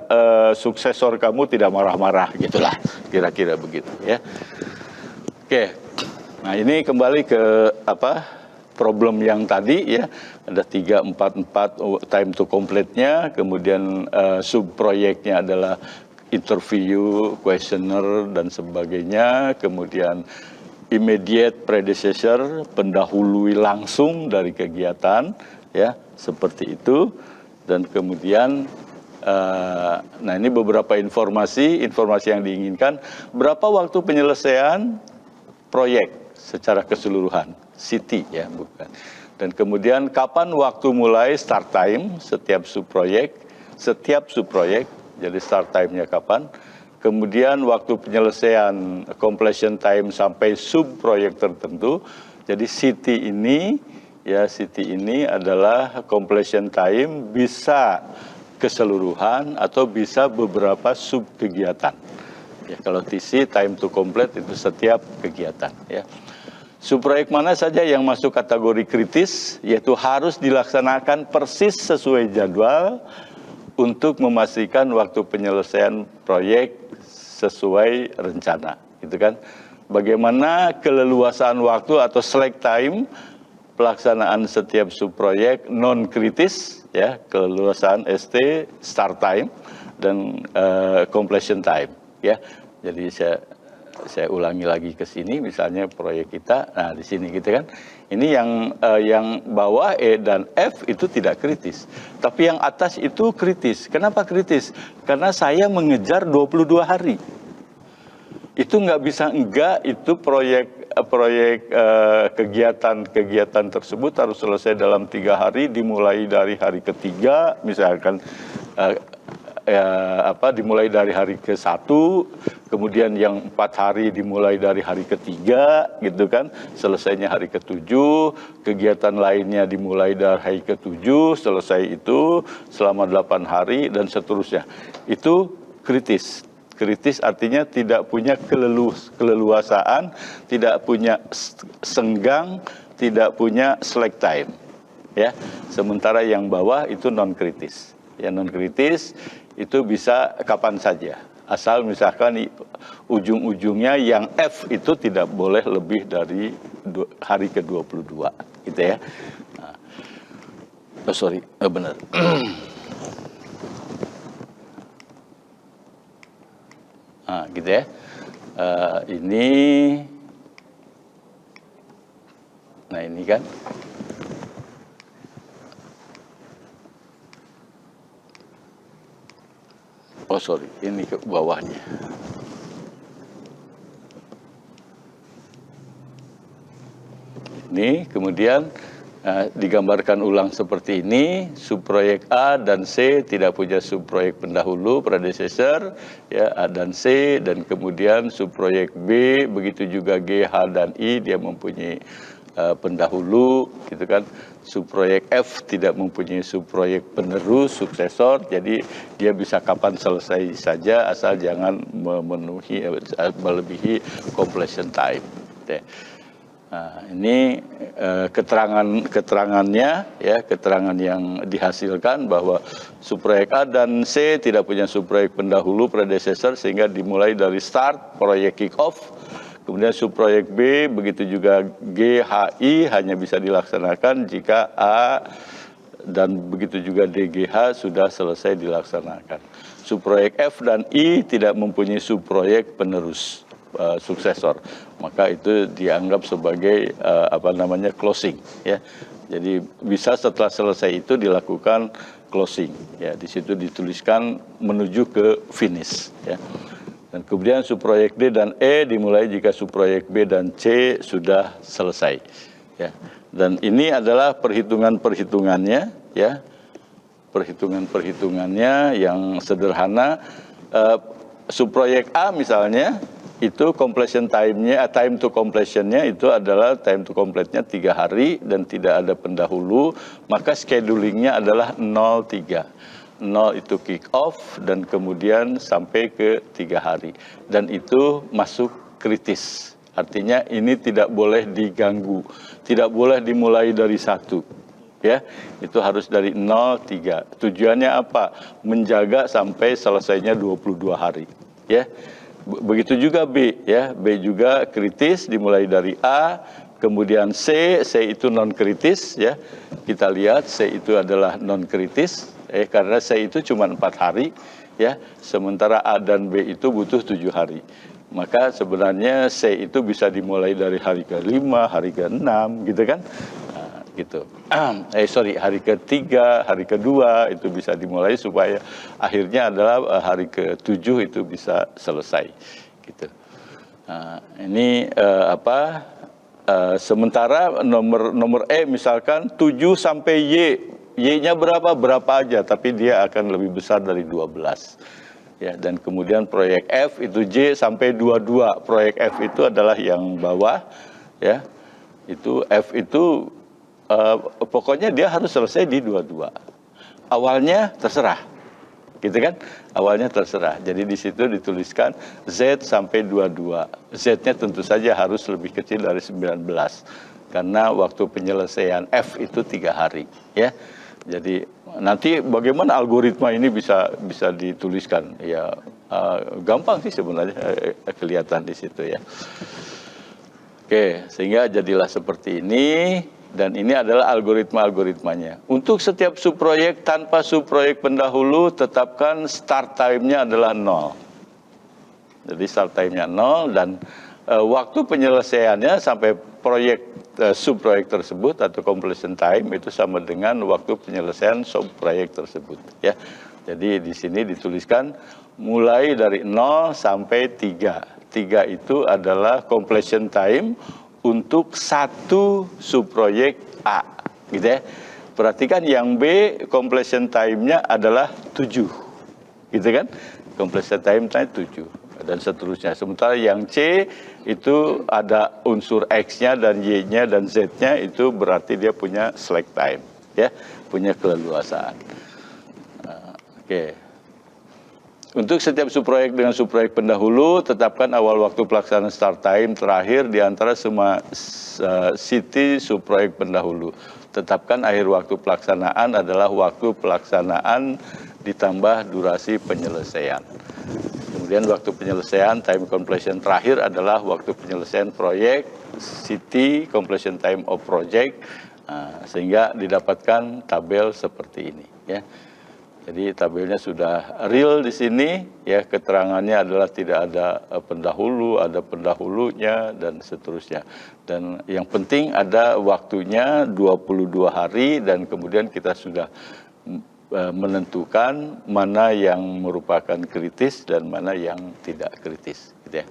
suksesor kamu tidak marah-marah, gitulah. Kira-kira begitu ya. Oke. Nah, ini kembali ke problem yang tadi ya. Ada 3, 4 time to complete-nya, kemudian subproyeknya adalah interview, questionnaire dan sebagainya, kemudian immediate predecessor, pendahului langsung dari kegiatan, ya seperti itu. Dan kemudian, nah ini beberapa informasi yang diinginkan. Berapa waktu penyelesaian proyek secara keseluruhan, CT ya bukan. Dan kemudian kapan waktu mulai start time setiap subproyek, jadi start time-nya kapan. Kemudian waktu penyelesaian completion time sampai subproyek tertentu. Jadi CT ini adalah completion time bisa keseluruhan atau bisa beberapa sub kegiatan. Ya, kalau TC time to complete itu setiap kegiatan. Ya. Subproyek mana saja yang masuk kategori kritis, yaitu harus dilaksanakan persis sesuai jadwal untuk memastikan waktu penyelesaian proyek sesuai rencana, gitu kan? Bagaimana keleluasaan waktu atau slack time pelaksanaan setiap subproyek non kritis, ya, keleluasaan ST, start time dan completion time, ya. Jadi saya ulangi lagi ke sini, misalnya proyek kita, nah di sini gitu kan. Ini yang bawah E dan F itu tidak kritis. Tapi yang atas itu kritis. Kenapa kritis? Karena saya mengejar 22 hari. Itu nggak bisa itu proyek kegiatan tersebut harus selesai dalam 3 hari, dimulai dari hari ketiga, misalkan dimulai dari hari ke-1, kemudian yang 4 hari dimulai dari hari ketiga, gitu kan, selesainya hari ke-7, kegiatan lainnya dimulai dari hari ke-7, selesai itu selama 8 hari, dan seterusnya. Itu kritis. Kritis artinya tidak punya keleluasaan, tidak punya senggang, tidak punya slack time. Ya, sementara yang bawah itu non kritis. Ya, non kritis itu bisa kapan saja. Asal misalkan ujung-ujungnya yang F itu tidak boleh lebih dari hari ke-22, gitu ya. Nah, benar. Nah, gitu ya. Ini kan. Ini ke bawahnya. Ini kemudian digambarkan ulang seperti ini. Subproyek A dan C tidak punya subproyek pendahulu, predecessor, ya, A dan C, dan kemudian subproyek B, begitu juga G, H, dan I, dia mempunyai pendahulu, gitu kan. Subproyek F tidak mempunyai subproyek penerus, suksesor, jadi dia bisa kapan selesai saja asal jangan melebihi completion time. Nah, ini keterangannya, ya, keterangan yang dihasilkan bahwa subproyek A dan C tidak punya subproyek pendahulu, predecessor, sehingga dimulai dari start proyek kick off. Kemudian subproyek B, begitu juga G, H, I hanya bisa dilaksanakan jika A dan begitu juga D, G, H sudah selesai dilaksanakan. Subproyek F dan I tidak mempunyai subproyek penerus. suksesor, maka itu dianggap sebagai closing, ya. Jadi bisa setelah selesai itu dilakukan closing, ya. Di situ dituliskan menuju ke finish, ya. Dan kemudian subproyek D dan E dimulai jika subproyek B dan C sudah selesai, ya. Dan ini adalah perhitungannya, ya. Perhitungannya yang sederhana. Subproyek A misalnya itu completion time-nya, time to completion-nya itu adalah time to complete-nya 3 hari dan tidak ada pendahulu, maka schedulingnya adalah 03. 0 itu kick off dan kemudian sampai ke 3 hari. Dan itu masuk kritis. Artinya ini tidak boleh diganggu, tidak boleh dimulai dari 1. Ya, itu harus dari 03. Tujuannya apa? Menjaga sampai selesainya 22 hari. Ya, begitu juga B. Ya, B juga kritis dimulai dari A, kemudian C itu non kritis. Ya, kita lihat C itu adalah non kritis. Karena C itu cuma 4 hari. Ya, sementara A dan B itu butuh 7 hari. Maka sebenarnya C itu bisa dimulai dari hari ke-5, hari ke-6, gitu kan? Gitu. Hari ketiga, hari kedua itu bisa dimulai supaya akhirnya adalah hari ke-7 itu bisa selesai. Gitu. Ini sementara nomor E misalkan 7 sampai Y, Y-nya berapa aja, tapi dia akan lebih besar dari 12. Ya, dan kemudian proyek F itu J sampai 22. Proyek F itu adalah yang bawah, ya. Itu F itu pokoknya dia harus selesai di 22. Awalnya terserah, gitu kan? Awalnya terserah. Jadi di situ dituliskan Z sampai 22. Z-nya tentu saja harus lebih kecil dari 19 karena waktu penyelesaian F itu 3 hari, ya. Jadi nanti bagaimana algoritma ini bisa dituliskan? Ya gampang sih sebenarnya, kelihatan di situ, ya. Oke, sehingga jadilah seperti ini. Dan ini adalah algoritmanya. Untuk setiap subproyek tanpa subproyek pendahulu, tetapkan start time-nya adalah 0. Jadi start time-nya 0 dan waktu penyelesaiannya sampai subproyek tersebut atau completion time itu sama dengan waktu penyelesaian subproyek tersebut. Ya. Jadi di sini dituliskan mulai dari 0 sampai 3. 3 itu adalah completion time untuk satu subproyek A, gitu ya. Perhatikan yang B completion time-nya adalah 7, gitu kan? Completion time-nya 7 dan seterusnya. Sementara yang C itu ada unsur X-nya dan Y-nya dan Z-nya, itu berarti dia punya slack time, ya, punya keleluasaan. Oke. Untuk setiap subproyek dengan subproyek pendahulu, tetapkan awal waktu pelaksanaan start time terakhir di antara semua city subproyek pendahulu. Tetapkan akhir waktu pelaksanaan adalah waktu pelaksanaan ditambah durasi penyelesaian. Kemudian waktu penyelesaian time completion terakhir adalah waktu penyelesaian proyek, city completion time of project, sehingga didapatkan tabel seperti ini, ya. Jadi tabelnya sudah real di sini, ya, keterangannya adalah tidak ada pendahulu, ada pendahulunya dan seterusnya. Dan yang penting ada waktunya 22 hari dan kemudian kita sudah menentukan mana yang merupakan kritis dan mana yang tidak kritis, gitu ya.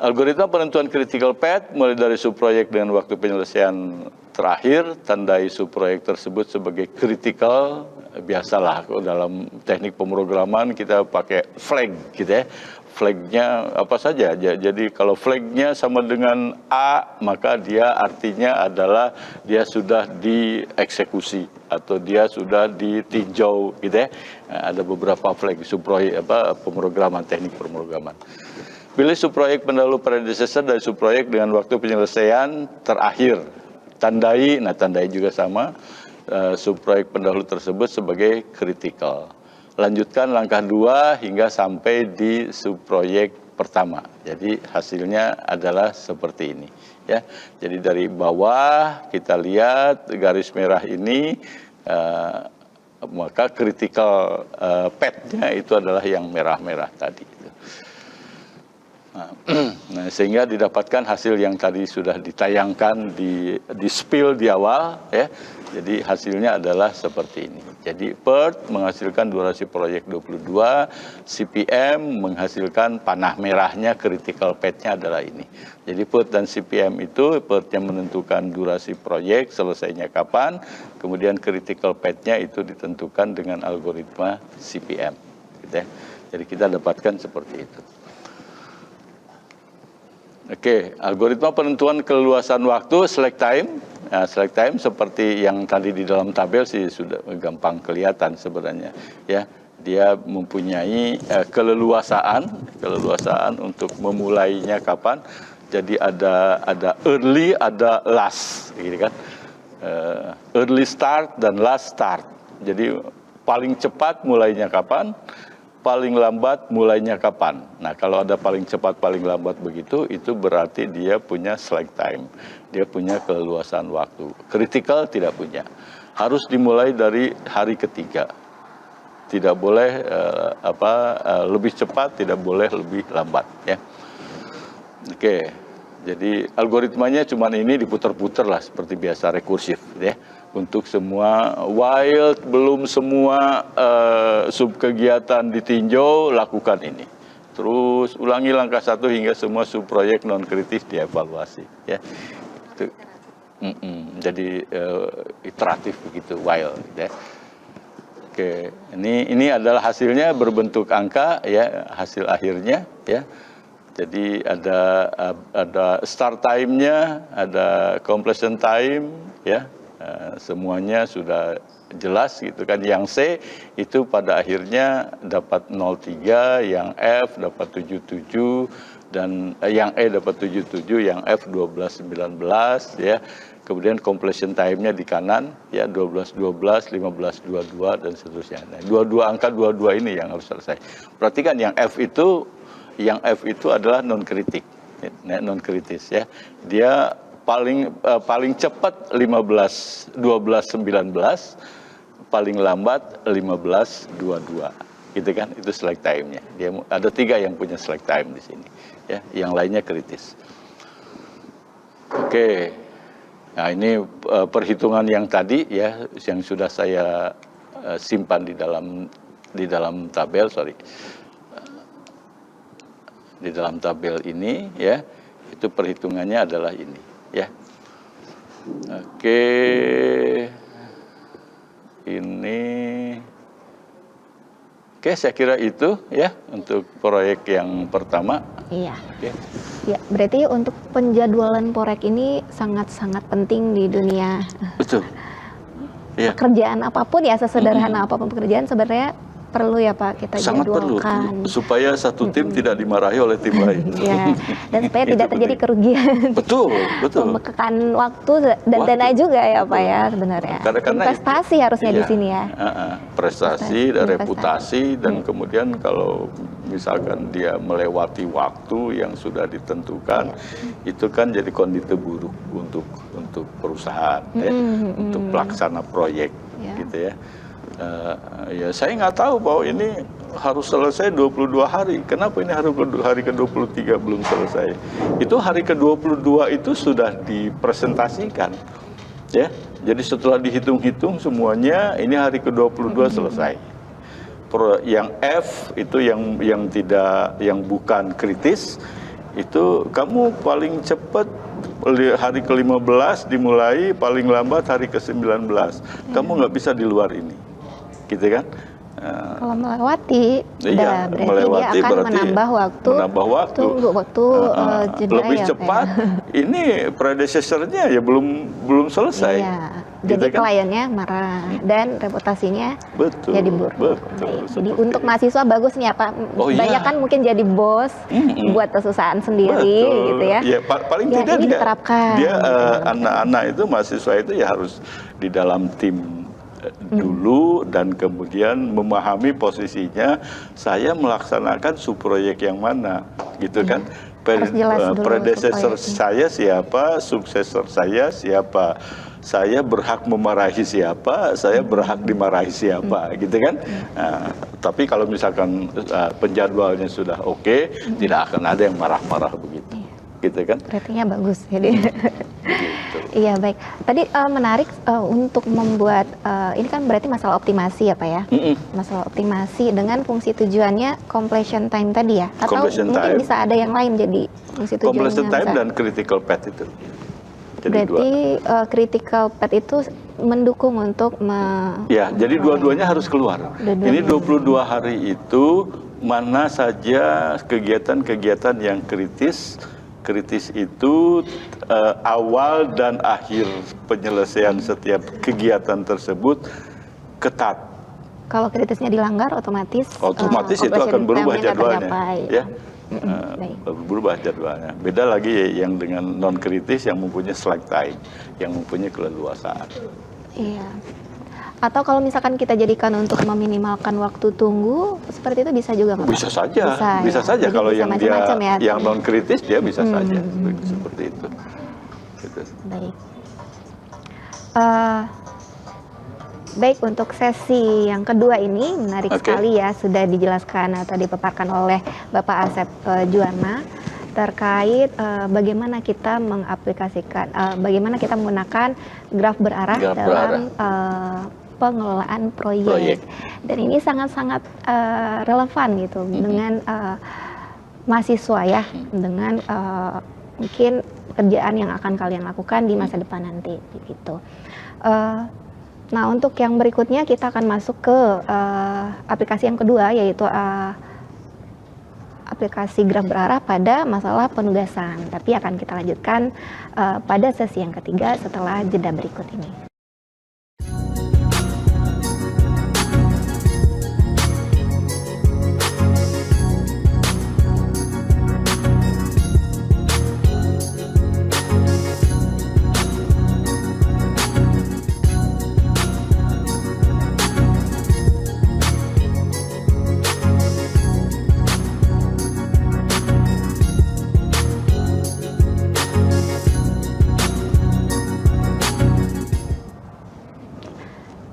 Algoritma penentuan critical path mulai dari subproyek dengan waktu penyelesaian terakhir, tandai subproyek tersebut sebagai critical. Biasalah dalam teknik pemrograman kita pakai flag, gitu ya. Flagnya apa saja. Jadi kalau flagnya sama dengan A, maka dia artinya adalah dia sudah dieksekusi atau dia sudah ditinjau, gitu ya. Ada beberapa flag subproyek pemrograman, teknik pemrograman. Pilih subproyek pendahulu predecessor dari subproyek dengan waktu penyelesaian terakhir. Tandai juga sama. Subproyek pendahulu tersebut sebagai critical. Lanjutkan langkah 2 hingga sampai di subproyek pertama. Jadi hasilnya adalah seperti ini, ya. Jadi dari bawah kita lihat garis merah ini, maka critical path-nya itu adalah yang merah-merah tadi. Nah, sehingga didapatkan hasil yang tadi sudah ditayangkan di spill di awal ya. Jadi hasilnya adalah seperti ini. Jadi PERT menghasilkan durasi proyek 22, CPM menghasilkan panah merahnya, critical path-nya adalah ini. Jadi PERT dan CPM itu, PERT yang menentukan durasi proyek selesainya kapan, kemudian critical path-nya itu ditentukan dengan algoritma CPM. Gitu ya. Jadi kita dapatkan seperti itu. Oke, algoritma penentuan keleluasan waktu, select time. Nah, select time seperti yang tadi di dalam tabel sih sudah gampang kelihatan sebenarnya. Ya, dia mempunyai keleluasaan untuk memulainya kapan. Jadi ada early, ada last, gitu kan? Early start dan last start. Jadi paling cepat mulainya kapan? Paling lambat mulainya kapan. Nah, kalau ada paling cepat, paling lambat begitu, itu berarti dia punya slack time. Dia punya keleluasan waktu. Critical tidak punya. Harus dimulai dari hari ketiga. Tidak boleh lebih cepat, tidak boleh lebih lambat. Ya. Oke, jadi algoritmanya cuma ini diputar-putar lah seperti biasa rekursif. Ya. Untuk semua, while belum semua subkegiatan ditinjau, lakukan ini. Terus ulangi langkah 1 hingga semua subproyek non kritis dievaluasi. Ya, itu, jadi iteratif begitu, while. Ya. Oke, ini adalah hasilnya berbentuk angka, ya, hasil akhirnya, ya. Jadi ada start time-nya, ada completion time, ya. Semuanya sudah jelas gitu kan. Yang C itu pada akhirnya dapat 03, yang F dapat 77 dan yang E dapat 77, yang F 1219 ya. Kemudian completion time-nya di kanan ya 1212, 1522 dan seterusnya. Nah, angka 22 ini yang harus selesai. Perhatikan yang F itu adalah non kritik. Non kritis ya. Dia paling cepat 12 19, paling lambat 15:22, gitu kan? Itu slack time-nya. Dia ada 3 yang punya slack time di sini, ya. Yang lainnya kritis. Oke, nah ini perhitungan yang tadi ya, yang sudah saya simpan di dalam tabel, di dalam tabel ini ya, itu perhitungannya adalah ini. Ya, oke, saya kira itu ya untuk proyek yang pertama. Iya. Oke. Ya, berarti untuk penjadwalan proyek ini sangat-sangat penting di dunia. Betul. Ya. Pekerjaan apapun ya, sesederhana apapun pekerjaan sebenarnya perlu ya Pak kita sangat jadwalkan. Perlu supaya satu tim tidak dimarahi oleh tim lain. Ya, dan supaya tidak terjadi kerugian. Betul. Membekakan waktu dan dana juga ya Pak ya sebenarnya. Karena investasi harusnya di sini ya. Prestasi dan reputasi dan kemudian kalau misalkan dia melewati waktu yang sudah ditentukan, itu kan jadi kondisi buruk untuk perusahaan ya, untuk pelaksana proyek gitu ya. Ya saya nggak tahu bahwa ini harus selesai 22 hari. Kenapa ini hari ke-23 belum selesai? Itu hari ke-22 itu sudah dipresentasikan. Ya. Jadi setelah dihitung-hitung semuanya, ini hari ke-22 selesai. Yang F itu yang bukan kritis, itu kamu paling cepat hari ke-15 dimulai, paling lambat hari ke-19. Kamu nggak bisa di luar ini. Gitu kan? Kalau melewati, berarti dia akan menambah waktu. Tunggu waktu jeda lebih ya, cepat. Ini predecessor-nya ya belum selesai. Iya. Gitu Jadi kan? Kliennya marah dan reputasinya jadi buruk. Betul. Jadi untuk mahasiswa bagus nih ya Pak. Banyak kan mungkin jadi bos buat perusahaan sendiri gitu ya. Ya, paling ya, tidak ini diterapkan. Dia anak-anak itu mahasiswa itu ya harus di dalam tim dulu dan kemudian memahami posisinya saya melaksanakan subproyek yang mana gitu kan. Harus jelas dulu predecessor proyeknya. saya siapa, suksesor saya siapa, saya berhak memarahi siapa, saya berhak dimarahi siapa, gitu kan? Tapi kalau misalkan penjadwalnya sudah oke, tidak akan ada yang marah-marah begitu, gitu kan? Ratingnya bagus jadi. Begitu. Iya baik. Tadi menarik untuk membuat ini kan berarti masalah optimasi ya Pak ya? Masalah optimasi dengan fungsi tujuannya completion time tadi ya? Atau Completion mungkin time. bisa ada yang lain jadi fungsi tujuannya? Completion time bisa? dan critical path itu. Jadi Berarti critical path itu mendukung untuk ya, jadi dua-duanya harus keluar. Dua-duanya. Ini 22 hari itu mana saja kegiatan-kegiatan yang kritis. Kritis itu awal dan akhir penyelesaian setiap kegiatan tersebut ketat. kalau kritisnya dilanggar otomatis Itu akan berubah time-nya nggak jadwalnya, tercapai. ya. Baik. Berubah jadwalnya. Beda lagi yang dengan non kritis yang mempunyai slack time, yang mempunyai keleluasaan. Iya. Atau kalau misalkan kita jadikan untuk meminimalkan waktu tunggu, seperti itu bisa juga nggak Pak? Bisa saja, bisa ya. saja. Jadi Kalau bisa yang macam-macam ya, yang Tom? non kritis dia bisa saja seperti itu. Gitu. Baik. Baik, untuk sesi yang kedua ini menarik Oke. sekali ya, sudah dijelaskan atau dipaparkan oleh Bapak Asep Juwana terkait bagaimana kita mengaplikasikan, bagaimana kita menggunakan graf berarah Graf dalam pengelolaan proyek. Dan ini sangat-sangat relevan gitu dengan mahasiswa ya, dengan mungkin pekerjaan yang akan kalian lakukan di masa depan nanti gitu. Nah, untuk yang berikutnya kita akan masuk ke aplikasi yang kedua, yaitu aplikasi graf berarah pada masalah penugasan. Tapi akan kita lanjutkan pada sesi yang ketiga setelah jeda berikut ini.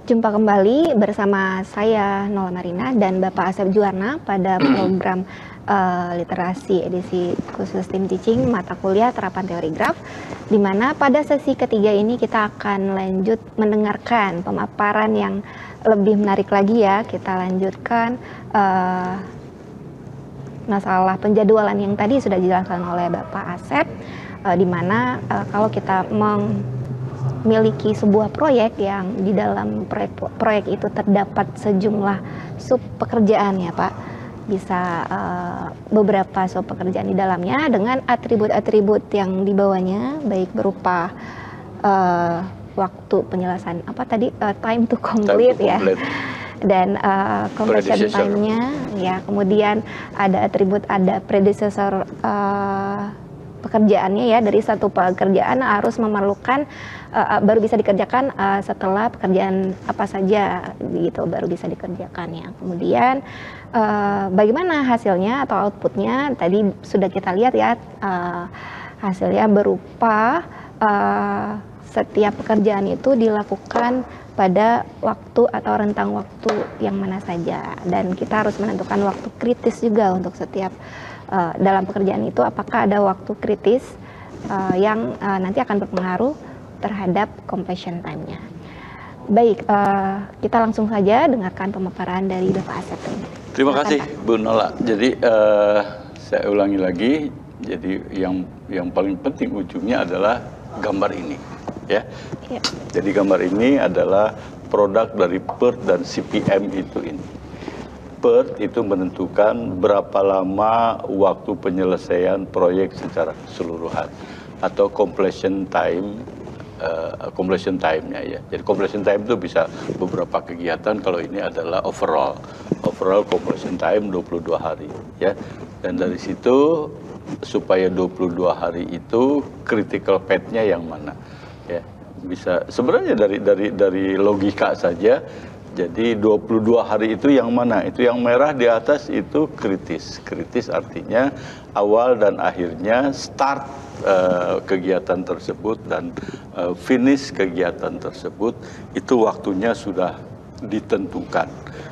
Jumpa kembali bersama saya Nola Marina dan Bapak Asep Juwana pada program literasi edisi khusus tim teaching mata kuliah terapan teori graf, di mana pada sesi ketiga ini kita akan lanjut mendengarkan pemaparan yang lebih menarik lagi ya. Kita lanjutkan masalah penjadwalan yang tadi sudah dijelaskan oleh Bapak Asep, di mana kalau kita memiliki sebuah proyek yang di dalam proyek itu terdapat sejumlah sub pekerjaan ya Pak, bisa beberapa sub pekerjaan di dalamnya dengan atribut-atribut yang dibawanya, baik berupa waktu penyelesaian time to complete ya, dan completion time-nya ya, kemudian ada atribut, ada predecessor pekerjaannya ya, dari satu pekerjaan harus memerlukan baru bisa dikerjakan setelah pekerjaan apa saja gitu baru bisa dikerjakan ya. Kemudian bagaimana hasilnya atau outputnya tadi sudah kita lihat ya, hasilnya berupa setiap pekerjaan itu dilakukan pada waktu atau rentang waktu yang mana saja, dan kita harus menentukan waktu kritis juga untuk setiap dalam pekerjaan itu, apakah ada waktu kritis yang nanti akan berpengaruh terhadap completion time-nya. Baik, kita langsung saja dengarkan pemaparan dari Bapak Asep. Terima kasih Bu Nola. Jadi saya ulangi lagi, jadi yang paling penting ujungnya adalah gambar ini, ya. Ya. Jadi gambar ini adalah produk dari PERT dan CPM itu ini. PERT itu menentukan berapa lama waktu penyelesaian proyek secara keseluruhan atau completion time-nya ya. Jadi completion time itu bisa beberapa kegiatan, kalau ini adalah overall completion time 22 hari ya. Dan dari situ supaya 22 hari itu critical path-nya yang mana ya. Bisa sebenarnya dari logika saja Jadi 22 hari itu yang mana? Itu yang merah di atas itu kritis. Kritis artinya awal dan akhirnya start kegiatan tersebut dan finish kegiatan tersebut itu waktunya sudah ditentukan.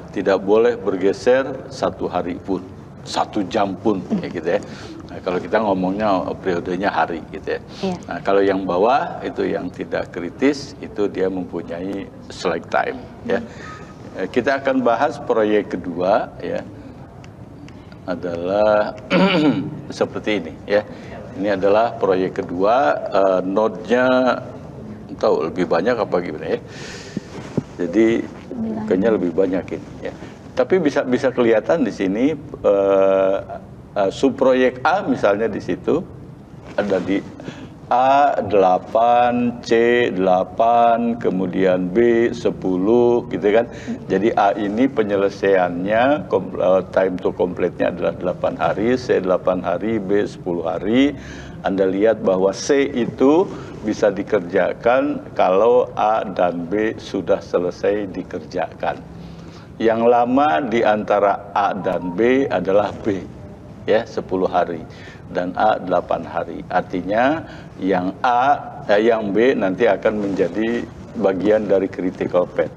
Tidak boleh bergeser 1 hari pun, 1 jam pun, ya gitu ya. Nah, kalau kita ngomongnya periodenya hari gitu ya. Iya. Nah, kalau yang bawah itu yang tidak kritis itu dia mempunyai slack time ya. Kita akan bahas proyek kedua ya. Adalah seperti ini ya. Ini adalah proyek kedua, node-nya tahu lebih banyak apa gimana ya. Jadi kayaknya lebih banyak ini ya. Tapi bisa kelihatan di sini subproyek A misalnya di situ ada di A8, C8, kemudian B10 gitu kan. Jadi A ini penyelesaiannya time to complete-nya adalah 8 hari, C 8 hari, B 10 hari. Anda lihat bahwa C itu bisa dikerjakan kalau A dan B sudah selesai dikerjakan. Yang lama di antara A dan B adalah B, ya 10 hari. Dan A 8 hari. Artinya yang yang B nanti akan menjadi bagian dari critical path.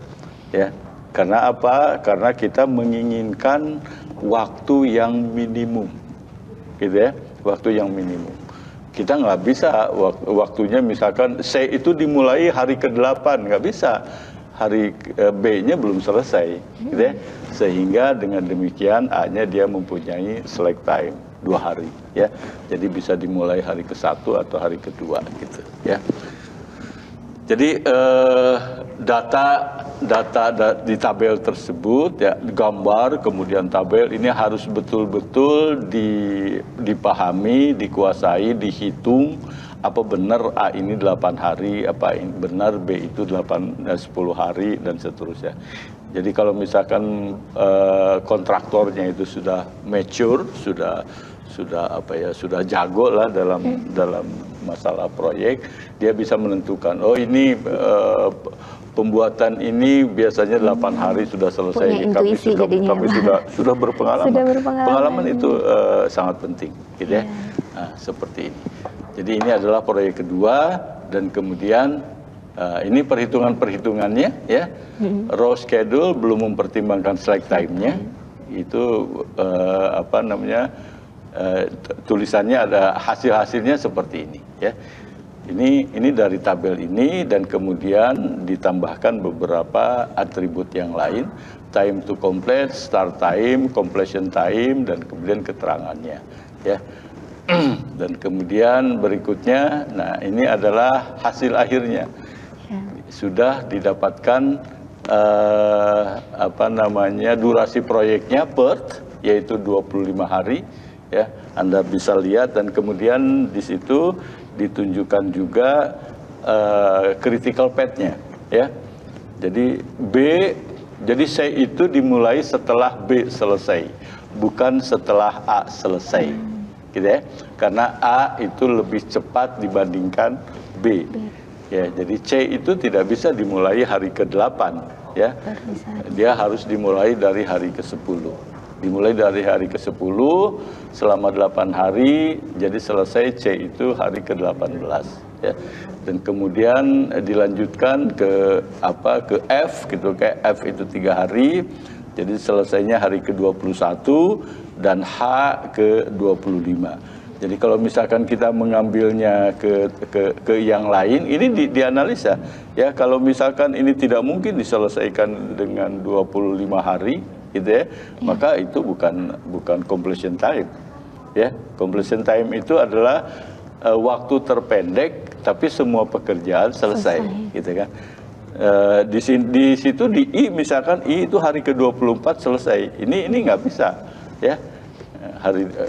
Ya. Karena apa? Karena kita menginginkan waktu yang minimum. Gitu ya, waktu yang minimum. Kita nggak bisa waktunya misalkan C itu dimulai hari ke-8, nggak bisa. Hari B-nya belum selesai. Gitu ya. Sehingga dengan demikian A-nya dia mempunyai slack time 2 hari ya. Jadi bisa dimulai hari ke-1 atau hari ke-2 gitu ya. Jadi data di tabel tersebut ya, gambar kemudian tabel ini harus betul-betul dipahami, dikuasai, dihitung apa benar A ini 8 hari, apa benar B itu 10 hari dan seterusnya. Jadi kalau misalkan kontraktornya itu sudah mature, sudah jago lah dalam masalah proyek, dia bisa menentukan oh ini pembuatan ini biasanya 8 hari sudah selesai. Kami sudah berpengalaman. Pengalaman itu sangat penting, gitu ya. Nah, seperti ini. Jadi ini adalah proyek kedua dan kemudian ini perhitungannya ya. Raw schedule belum mempertimbangkan slack time-nya. Itu tulisannya ada hasilnya seperti ini ya. Ini dari tabel ini dan kemudian ditambahkan beberapa atribut yang lain, time to complete, start time, completion time dan kemudian keterangannya ya. Dan kemudian berikutnya, nah ini adalah hasil akhirnya. Sudah didapatkan durasi proyeknya PERT yaitu 25 hari ya. Anda bisa lihat dan kemudian di situ ditunjukkan juga critical path-nya ya. Jadi jadi C itu dimulai setelah B selesai, bukan setelah A selesai. Gitu ya. Karena A itu lebih cepat dibandingkan B. Ya, jadi C itu tidak bisa dimulai hari ke-8 ya. Dia harus dimulai dari hari ke-10. Dimulai dari hari ke-10 selama 8 hari, jadi selesai C itu hari ke-18 ya. Dan kemudian dilanjutkan ke F gitu, kayak F itu 3 hari. Jadi selesainya hari ke-21 dan H ke-25. Jadi kalau misalkan kita mengambilnya ke yang lain, ini dianalisa ya. Kalau misalkan ini tidak mungkin diselesaikan dengan 25 hari gitu ya, maka itu bukan completion time ya. Completion time itu adalah waktu terpendek tapi semua pekerjaan selesai. Gitu kan. Di situ di I misalkan I itu hari ke-24 selesai. Ini nggak bisa ya.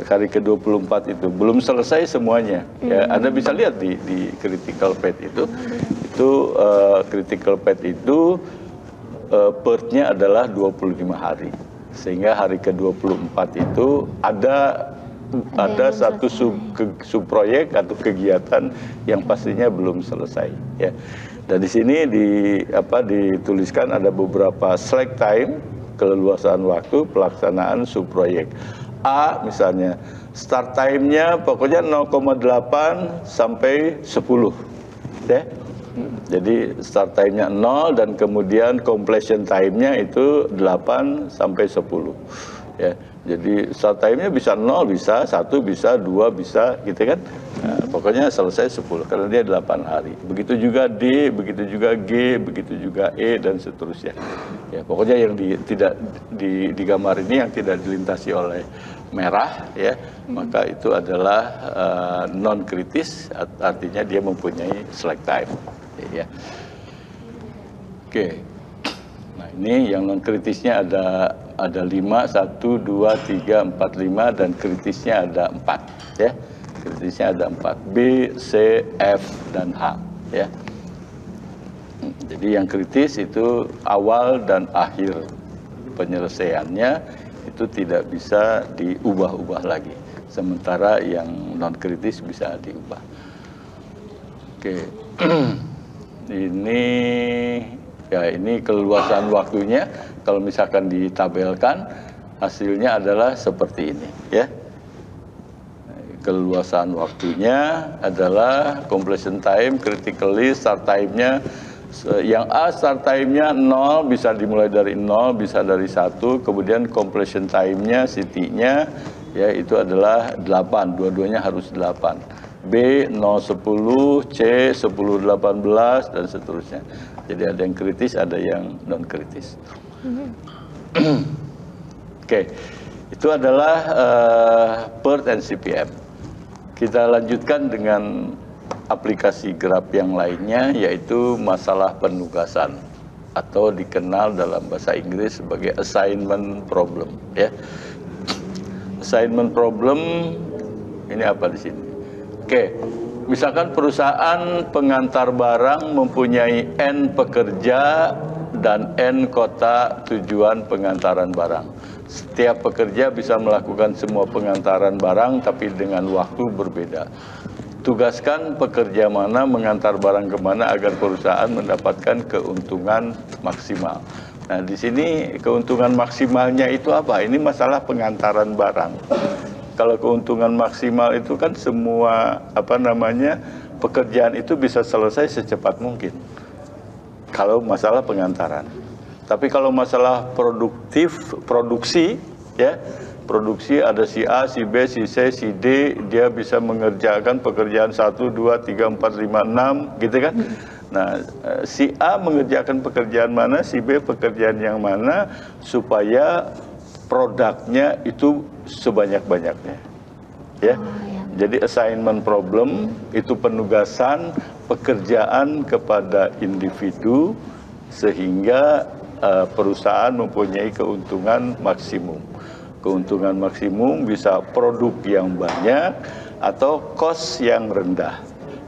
Hari ke-24 itu belum selesai semuanya. Ya, Anda bisa lihat di critical path itu critical path itu PERT-nya adalah 25 hari. Sehingga hari ke-24 itu ada satu subproyek atau kegiatan yang pastinya belum selesai ya. Dan di sini dituliskan ada beberapa slack time, keleluasaan waktu pelaksanaan subproyek. A misalnya start time-nya pokoknya 0,8 sampai 10 ya. Jadi start time-nya 0 dan kemudian completion time-nya itu 8 sampai 10 ya. Jadi start time-nya bisa 0, bisa 1, bisa 2, bisa gitu kan. Nah, pokoknya selesai 10 karena dia 8 hari. Begitu juga D, begitu juga G, begitu juga E dan seterusnya. Ya, pokoknya yang tidak di gambar ini yang tidak dilintasi oleh merah ya, maka itu adalah non kritis, artinya dia mempunyai slack time ya. Oke. Nah, ini yang non kritisnya ada 5, 1, 2, 3, 4, 5 dan kritisnya ada 4 ya. Kritisnya ada 4, B, C, F dan H ya. Jadi yang kritis itu awal dan akhir penyelesaiannya itu tidak bisa diubah-ubah lagi. Sementara yang non kritis bisa diubah. Oke. Ini keleluasan waktunya. Kalau misalkan ditabelkan, hasilnya adalah seperti ini ya. Keleluasan waktunya adalah completion time, critically start time-nya. Yang A start time-nya 0, bisa dimulai dari 0, bisa dari 1. Kemudian completion time-nya, CT-nya ya itu adalah 8, dua-duanya harus 8. B 010, C 1018 dan seterusnya. Jadi ada yang kritis, ada yang non kritis. Oke, itu adalah PERT and CPM. Kita lanjutkan dengan aplikasi graf yang lainnya, yaitu masalah penugasan atau dikenal dalam bahasa Inggris sebagai assignment problem. Ya, assignment problem ini apa di sini? Oke, misalkan perusahaan pengantar barang mempunyai N pekerja dan N kota tujuan pengantaran barang. Setiap pekerja bisa melakukan semua pengantaran barang tapi dengan waktu berbeda. Tugaskan pekerja mana mengantar barang kemana agar perusahaan mendapatkan keuntungan maksimal. Nah, di sini keuntungan maksimalnya itu apa? Ini masalah pengantaran barang. Kalau keuntungan maksimal itu kan semua pekerjaan itu bisa selesai secepat mungkin. Kalau masalah pengantaran. Tapi kalau masalah produksi ya, produksi ada si A, si B, si C, si D, dia bisa mengerjakan pekerjaan 1, 2, 3, 4, 5, 6 gitu kan. Nah, si A mengerjakan pekerjaan mana, si B pekerjaan yang mana supaya produknya itu sebanyak-banyaknya. Ya. Jadi assignment problem itu penugasan pekerjaan kepada individu sehingga perusahaan mempunyai keuntungan maksimum. Keuntungan maksimum bisa produk yang banyak atau cost yang rendah.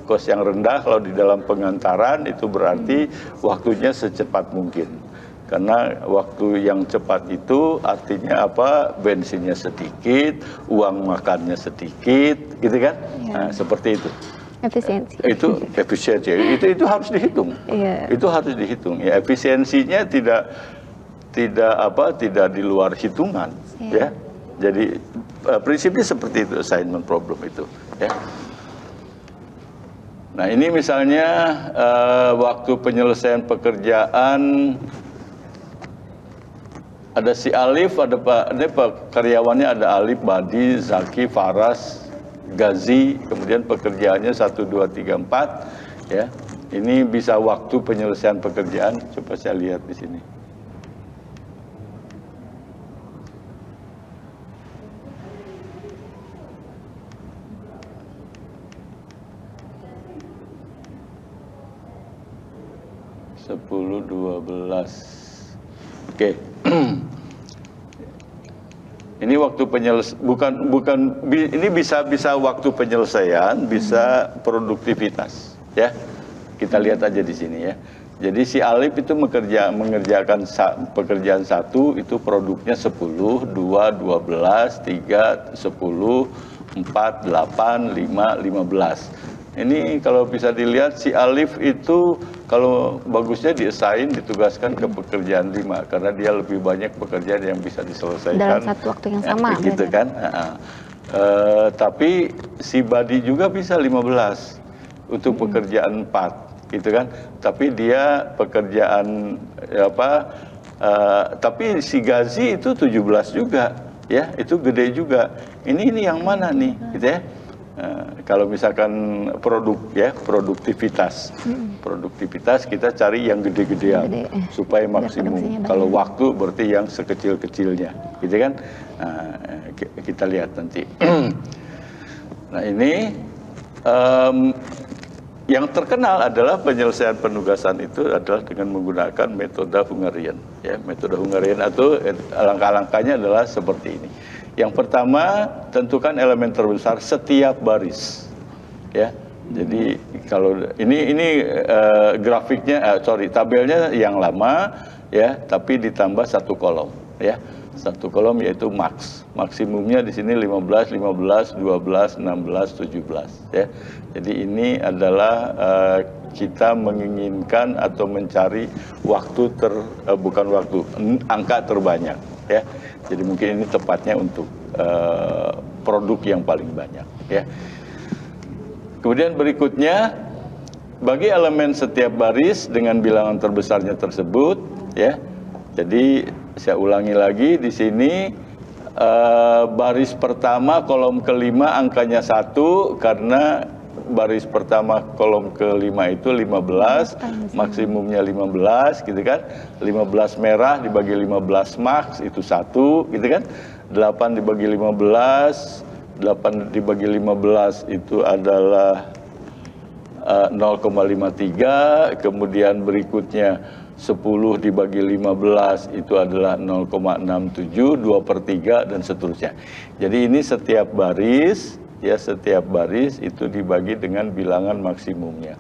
Cost yang rendah kalau di dalam pengantaran itu berarti waktunya secepat mungkin. Karena waktu yang cepat itu artinya apa? Bensinnya sedikit, uang makannya sedikit, gitu kan? Ya. Nah, seperti itu. Efisiensi. Itu efisiensi. Itu harus dihitung. Ya. Itu harus dihitung. Ya, efisiensinya tidak di luar hitungan. Ya. Jadi prinsipnya seperti itu assignment problem itu. Ya. Nah, ini misalnya waktu penyelesaian pekerjaan. Ada si Alif, ada karyawannya ada Alif, Badi, Zaki, Faras, Gazi, kemudian pekerjaannya 1, 2, 3, 4 ya. Ini bisa waktu penyelesaian pekerjaan, coba saya lihat di sini. Sepuluh, 12. Oke. Ini waktu ini bisa waktu penyelesaian, bisa produktivitas, ya. Kita lihat aja di sini ya. Jadi si Alif itu mengerjakan pekerjaan 1 itu produknya 10, 2, 12, 3, 10, 4, 8, 5, 15. Ini kalau bisa dilihat si Alif itu kalau bagusnya di-assign, ditugaskan ke pekerjaan 5 karena dia lebih banyak pekerjaan yang bisa diselesaikan dalam satu waktu yang sama. gitu kan. Tapi si Badi juga bisa 15 untuk pekerjaan 4 gitu kan. Tapi dia pekerjaan tapi si Gazi itu 17 juga ya, itu gede juga. Ini yang mana nih gitu ya. Kalau misalkan produktivitas kita cari yang gede-gedean supaya maksimum. Kalau waktu berarti yang sekecil-kecilnya, gitu kan? Kita lihat nanti. Nah ini yang terkenal adalah penyelesaian penugasan itu adalah dengan menggunakan metode Hungarian. Ya, metode Hungarian itu langkah-langkahnya adalah seperti ini. Yang pertama, tentukan elemen terbesar setiap baris. Ya, jadi kalau ini grafiknya, tabelnya yang lama, ya, tapi ditambah satu kolom, ya, satu kolom yaitu max. Maksimumnya di sini 15, 15, 12, 16, 17. Ya, jadi ini adalah kita menginginkan atau mencari angka terbanyak, ya. Jadi mungkin ini tepatnya untuk produk yang paling banyak, ya. Kemudian berikutnya, bagi elemen setiap baris dengan bilangan terbesarnya tersebut, ya. Jadi saya ulangi lagi di sini, baris pertama kolom kelima angkanya 1 karena baris pertama kolom kelima itu 15, maksimumnya 15 gitu kan. 15 merah dibagi 15 max itu 1 gitu kan. 8 dibagi 15, 8 dibagi 15 itu adalah 0,53, kemudian berikutnya 10 dibagi 15 itu adalah 0,67, 2/3 dan seterusnya. Jadi ini setiap baris, ya, setiap baris itu dibagi dengan bilangan maksimumnya.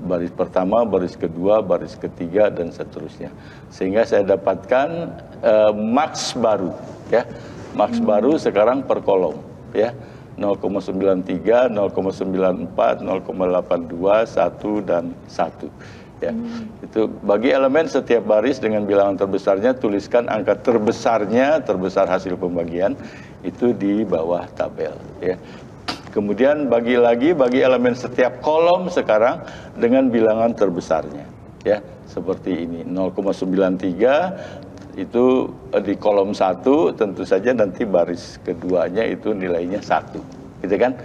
Baris pertama, baris kedua, baris ketiga dan seterusnya. Sehingga saya dapatkan max baru, ya. Max baru sekarang per kolom, ya. 0,93, 0,94, 0,82, 1 dan 1. Ya, itu bagi elemen setiap baris dengan bilangan terbesarnya tuliskan angka terbesarnya, terbesar hasil pembagian itu di bawah tabel, ya. Kemudian bagi elemen setiap kolom sekarang dengan bilangan terbesarnya, ya, seperti ini 0,93 itu di kolom 1, tentu saja nanti baris keduanya itu nilainya 1, gitu kan?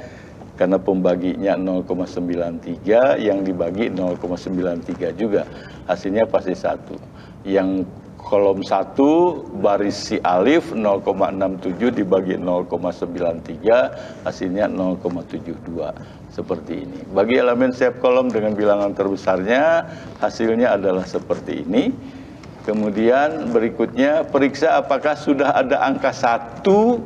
Karena pembaginya 0,93, yang dibagi 0,93 juga, hasilnya pasti 1. Yang kolom 1 baris si Alif 0,67 dibagi 0,93, hasilnya 0,72, seperti ini. Bagi elemen setiap kolom dengan bilangan terbesarnya, hasilnya adalah seperti ini. Kemudian berikutnya, periksa apakah sudah ada angka 1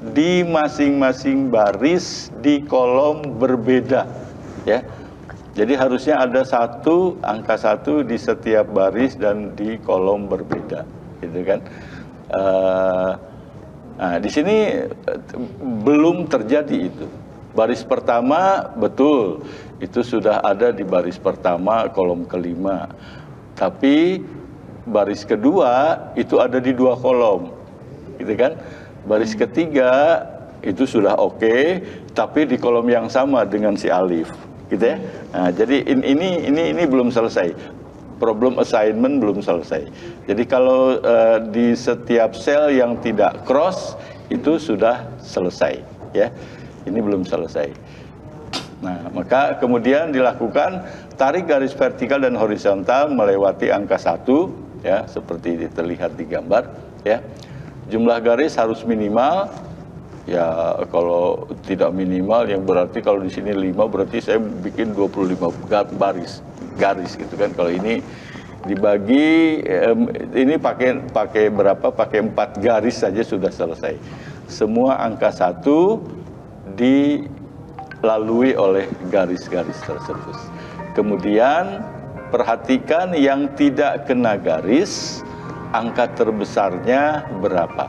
di masing-masing baris di kolom berbeda, ya. Jadi harusnya ada angka 1 di setiap baris dan di kolom berbeda, gitu kan. Nah, di sini belum terjadi itu. Baris pertama betul itu sudah ada di baris pertama kolom kelima, tapi baris kedua itu ada di 2 kolom, gitu kan. Baris ketiga itu sudah oke, tapi di kolom yang sama dengan si Alif, gitu ya. Nah, jadi ini belum selesai. Problem assignment belum selesai. Jadi kalau di setiap sel yang tidak cross itu sudah selesai, ya. Ini belum selesai. Nah, maka kemudian dilakukan tarik garis vertikal dan horizontal melewati angka 1, ya, seperti terlihat di gambar, ya. Jumlah garis harus minimal, ya. Kalau tidak minimal, yang berarti kalau di sini 5 berarti saya bikin 25 garis gitu kan. Kalau ini dibagi, ini pakai berapa? Pakai 4 garis saja sudah selesai. Semua angka 1 dilalui oleh garis-garis tersebut. Kemudian perhatikan yang tidak kena garis, angka terbesarnya berapa?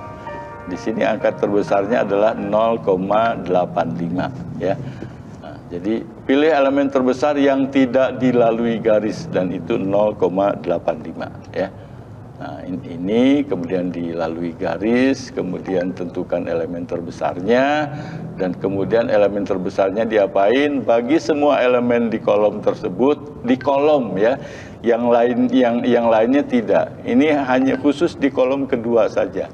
Di sini angka terbesarnya adalah 0,85, ya. Nah, Jadi pilih elemen terbesar yang tidak dilalui garis dan itu 0,85 ya. Nah, ini kemudian dilalui garis, kemudian tentukan elemen terbesarnya, dan kemudian elemen terbesarnya diapain? Bagi semua elemen di kolom tersebut, di kolom ya, yang lainnya tidak. Ini hanya khusus di kolom kedua saja.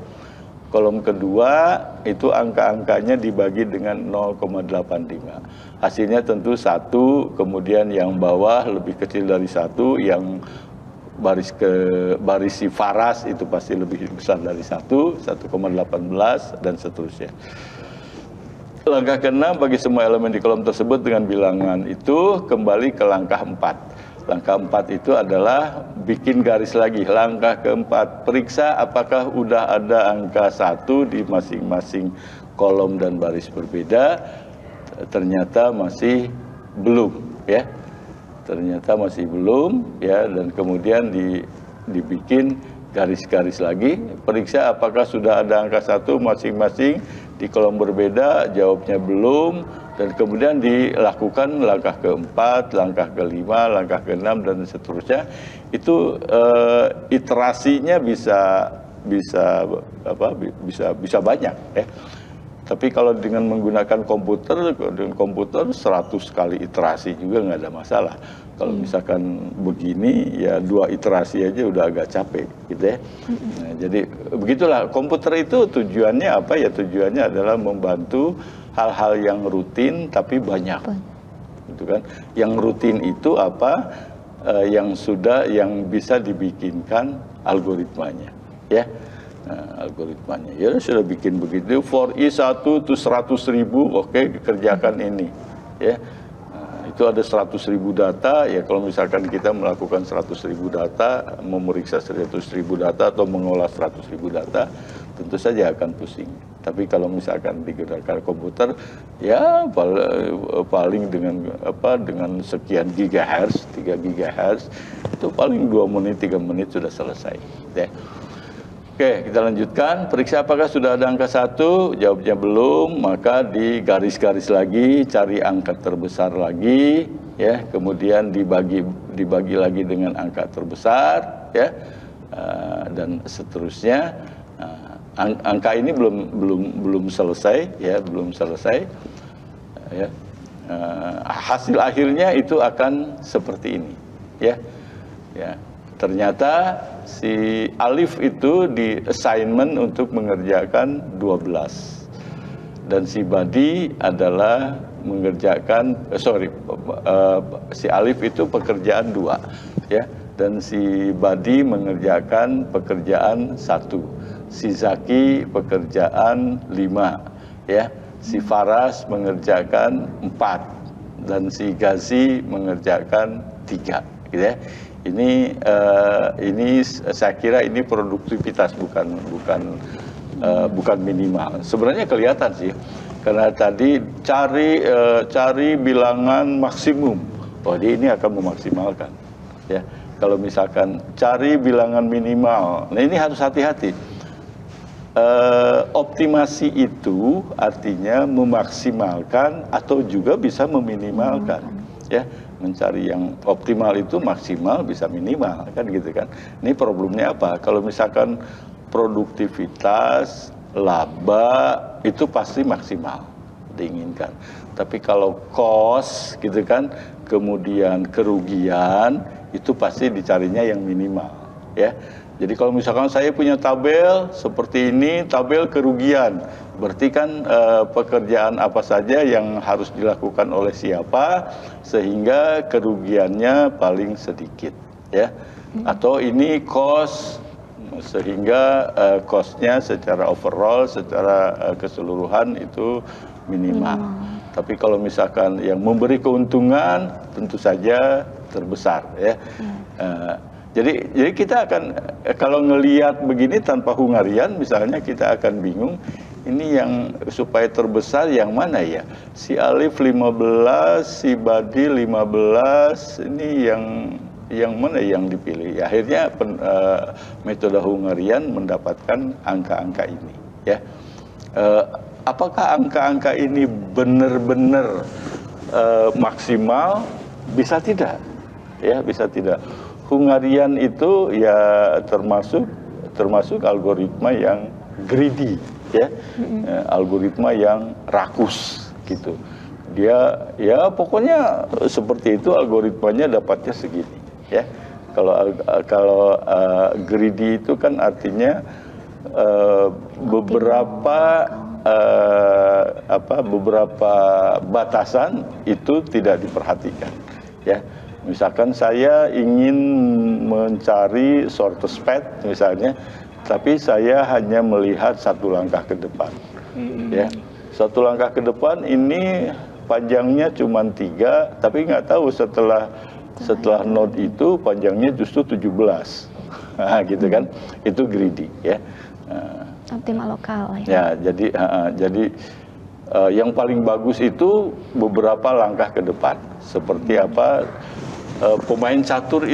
Kolom kedua itu angka-angkanya dibagi dengan 0,85. Hasilnya tentu 1, kemudian yang bawah lebih kecil dari 1, yang baris si Faras itu pasti lebih besar dari 1,18 dan seterusnya. Langkah ke-6, bagi semua elemen di kolom tersebut dengan bilangan itu kembali ke langkah 4. Langkah 4 itu adalah bikin garis lagi. Langkah ke-4, periksa apakah udah ada angka 1 di masing-masing kolom dan baris berbeda. Ternyata masih belum ya. Ternyata masih belum ya, dan kemudian dibikin garis-garis lagi, periksa apakah sudah ada angka 1 masing-masing di kolom berbeda, jawabnya belum, dan kemudian dilakukan langkah ke-4, langkah ke-5, langkah ke-6 dan seterusnya. Itu iterasinya bisa banyak ya. Tapi kalau dengan menggunakan komputer 100 kali iterasi juga nggak ada masalah. Kalau misalkan begini, ya 2 iterasi aja udah agak capek, gitu ya. Nah, jadi begitulah, komputer itu tujuannya apa ya? Tujuannya adalah membantu hal-hal yang rutin tapi banyak, gitu kan? Yang rutin itu apa? Yang bisa dibikinkan algoritmanya, ya. Nah, algoritmanya ya sudah bikin begitu, for i1 to 100.000, oke, kerjakan ini ya. Nah, itu ada 100.000 data ya. Kalau misalkan kita melakukan 100.000 data, memeriksa 100.000 data atau mengolah 100.000 data, tentu saja akan pusing. Tapi kalau misalkan digunakan komputer ya paling dengan sekian gigahertz, 3 gigahertz, itu paling 2 menit 3 menit sudah selesai ya. Oke, kita lanjutkan. Periksa apakah sudah ada angka 1, jawabnya belum, maka digaris-garis lagi, cari angka terbesar lagi, ya. Kemudian dibagi lagi dengan angka terbesar, ya, dan seterusnya. Angka ini belum selesai, ya, belum selesai, ya. Hasil akhirnya itu akan seperti ini, ya, ya. Ternyata si Alif itu di assignment untuk mengerjakan 12 dan si Badi adalah mengerjakan si Alif itu pekerjaan 2 ya, dan si Badi mengerjakan pekerjaan 1, si Zaki pekerjaan 5 ya, si Faras mengerjakan 4 dan si Gazi mengerjakan 3 gitu ya. Ini saya kira ini produktivitas bukan minimal. Sebenarnya kelihatan sih, karena tadi cari bilangan maksimum. Oh, dia ini akan memaksimalkan. Ya, kalau misalkan cari bilangan minimal, nah ini harus hati-hati. Optimasi itu artinya memaksimalkan atau juga bisa meminimalkan. Ya. Mencari yang optimal itu maksimal bisa minimal kan gitu kan. Ini problemnya apa? Kalau misalkan produktivitas, laba itu pasti maksimal diinginkan. Tapi kalau cost gitu kan, kemudian kerugian itu pasti dicarinya yang minimal ya. Jadi kalau misalkan saya punya tabel seperti ini, tabel kerugian, berarti kan pekerjaan apa saja yang harus dilakukan oleh siapa sehingga kerugiannya paling sedikit ya. Atau ini cost sehingga cost-nya secara overall, secara keseluruhan itu minimal. Tapi kalau misalkan yang memberi keuntungan tentu saja terbesar ya. Jadi kita akan, kalau ngelihat begini tanpa hungarian misalnya, kita akan bingung, ini yang supaya terbesar yang mana ya? Si Alif 15, si Badi 15, ini yang mana yang dipilih? Akhirnya metode hungarian mendapatkan angka-angka ini ya. Apakah angka-angka ini benar-benar maksimal, bisa tidak, ya bisa tidak. Hungarian itu ya termasuk algoritma yang greedy, ya, algoritma yang rakus gitu. Dia ya pokoknya seperti itu, algoritmanya dapatnya segini, ya. Kalau greedy itu kan artinya beberapa batasan itu tidak diperhatikan, ya. Misalkan saya ingin mencari shortest path misalnya, tapi saya hanya melihat satu langkah ke depan, ya. Satu langkah ke depan ini panjangnya cuma 3, tapi nggak tahu setelah node itu panjangnya justru 17, nah, gitu kan? Itu greedy, ya. Optimal lokal, ya. Ya, jadi yang paling bagus itu beberapa langkah ke depan. Seperti apa? Pemain catur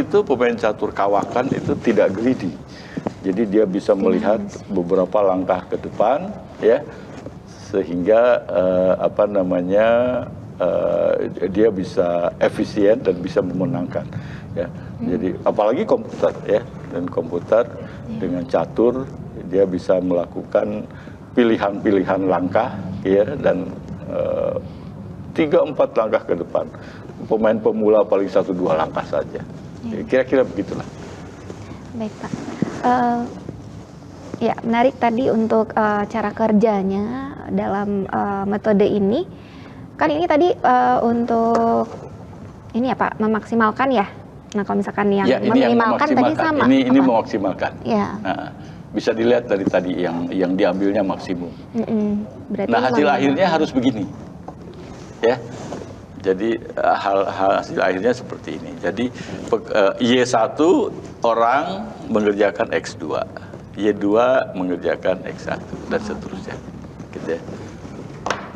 kawakan itu tidak greedy. Jadi dia bisa melihat beberapa langkah ke depan, ya, sehingga dia bisa efisien dan bisa memenangkan, ya. Jadi apalagi komputer, ya, dan komputer dengan catur dia bisa melakukan pilihan-pilihan langkah, ya, dan 3-4 langkah ke depan. Pemain pemula paling 1-2 langkah saja. Kira-kira begitulah. Baik, Pak. Ya, menarik tadi untuk cara kerjanya dalam metode ini. Kan ini tadi untuk ini ya Pak, memaksimalkan ya. Nah, kalau misalkan yang ya, meminimalkan tadi sama. Ini memaksimalkan. Ya. Nah, bisa dilihat dari tadi yang diambilnya maksimum. Berarti nah, hasil akhirnya harus begini, ya. Jadi hasil akhirnya seperti ini. Jadi Y1 orang mengerjakan X2, Y2 mengerjakan X1 dan seterusnya, gitu ya.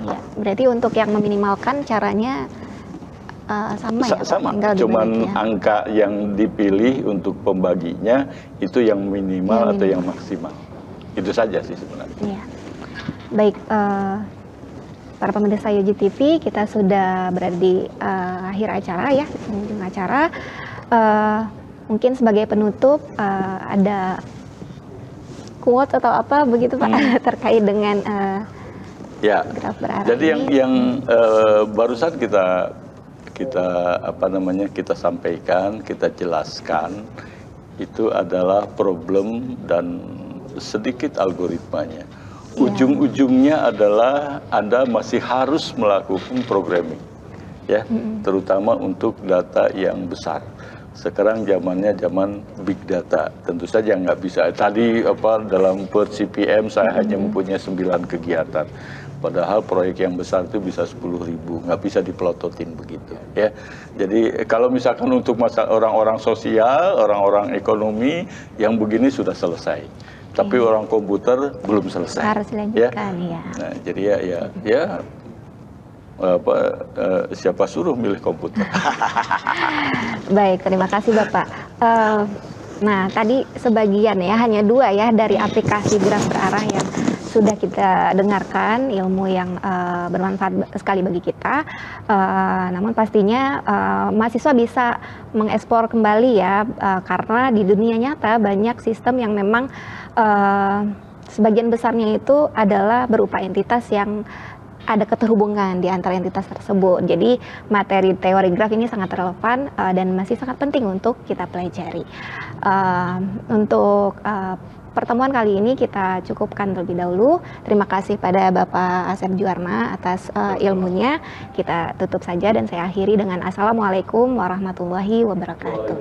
Ya, berarti untuk yang meminimalkan caranya sama ya? Sama, cuman angka yang dipilih untuk pembaginya itu yang minimal atau yang maksimal. Itu saja sih sebenarnya. Iya. Baik, para pemirsa Yogi TV, kita sudah berada di akhir acara ya, penghujung acara. Mungkin sebagai penutup ada quote atau apa begitu Pak terkait dengan ya. graf berarah. Jadi ini. yang barusan kita sampaikan, kita jelaskan itu adalah problem dan sedikit algoritmanya. Ujung-ujungnya adalah Anda masih harus melakukan programming, ya, terutama untuk data yang besar. Sekarang zamannya zaman big data, tentu saja nggak bisa. Tadi dalam per CPM saya hanya mempunyai 9 kegiatan, padahal proyek yang besar itu bisa 10.000, nggak bisa dipelototin begitu, ya. Jadi kalau misalkan untuk masalah orang-orang sosial, orang-orang ekonomi, yang begini sudah selesai. Tapi orang komputer belum selesai. Harus dilanjutkan, ya. Nah, jadi siapa suruh milih komputer? Baik, terima kasih Bapak. Nah, tadi sebagian ya, hanya 2 ya dari aplikasi graf berarah yang sudah kita dengarkan, ilmu yang bermanfaat sekali bagi kita. Namun pastinya mahasiswa bisa mengekspor kembali ya, karena di dunia nyata banyak sistem yang memang sebagian besarnya itu adalah berupa entitas yang ada keterhubungan di antara entitas tersebut. Jadi materi teori graf ini sangat relevan dan masih sangat penting untuk kita pelajari. Untuk pertemuan kali ini kita cukupkan terlebih dahulu. Terima kasih pada Bapak Asep Juwarna atas ilmunya. Kita tutup saja dan saya akhiri dengan Assalamualaikum warahmatullahi wabarakatuh.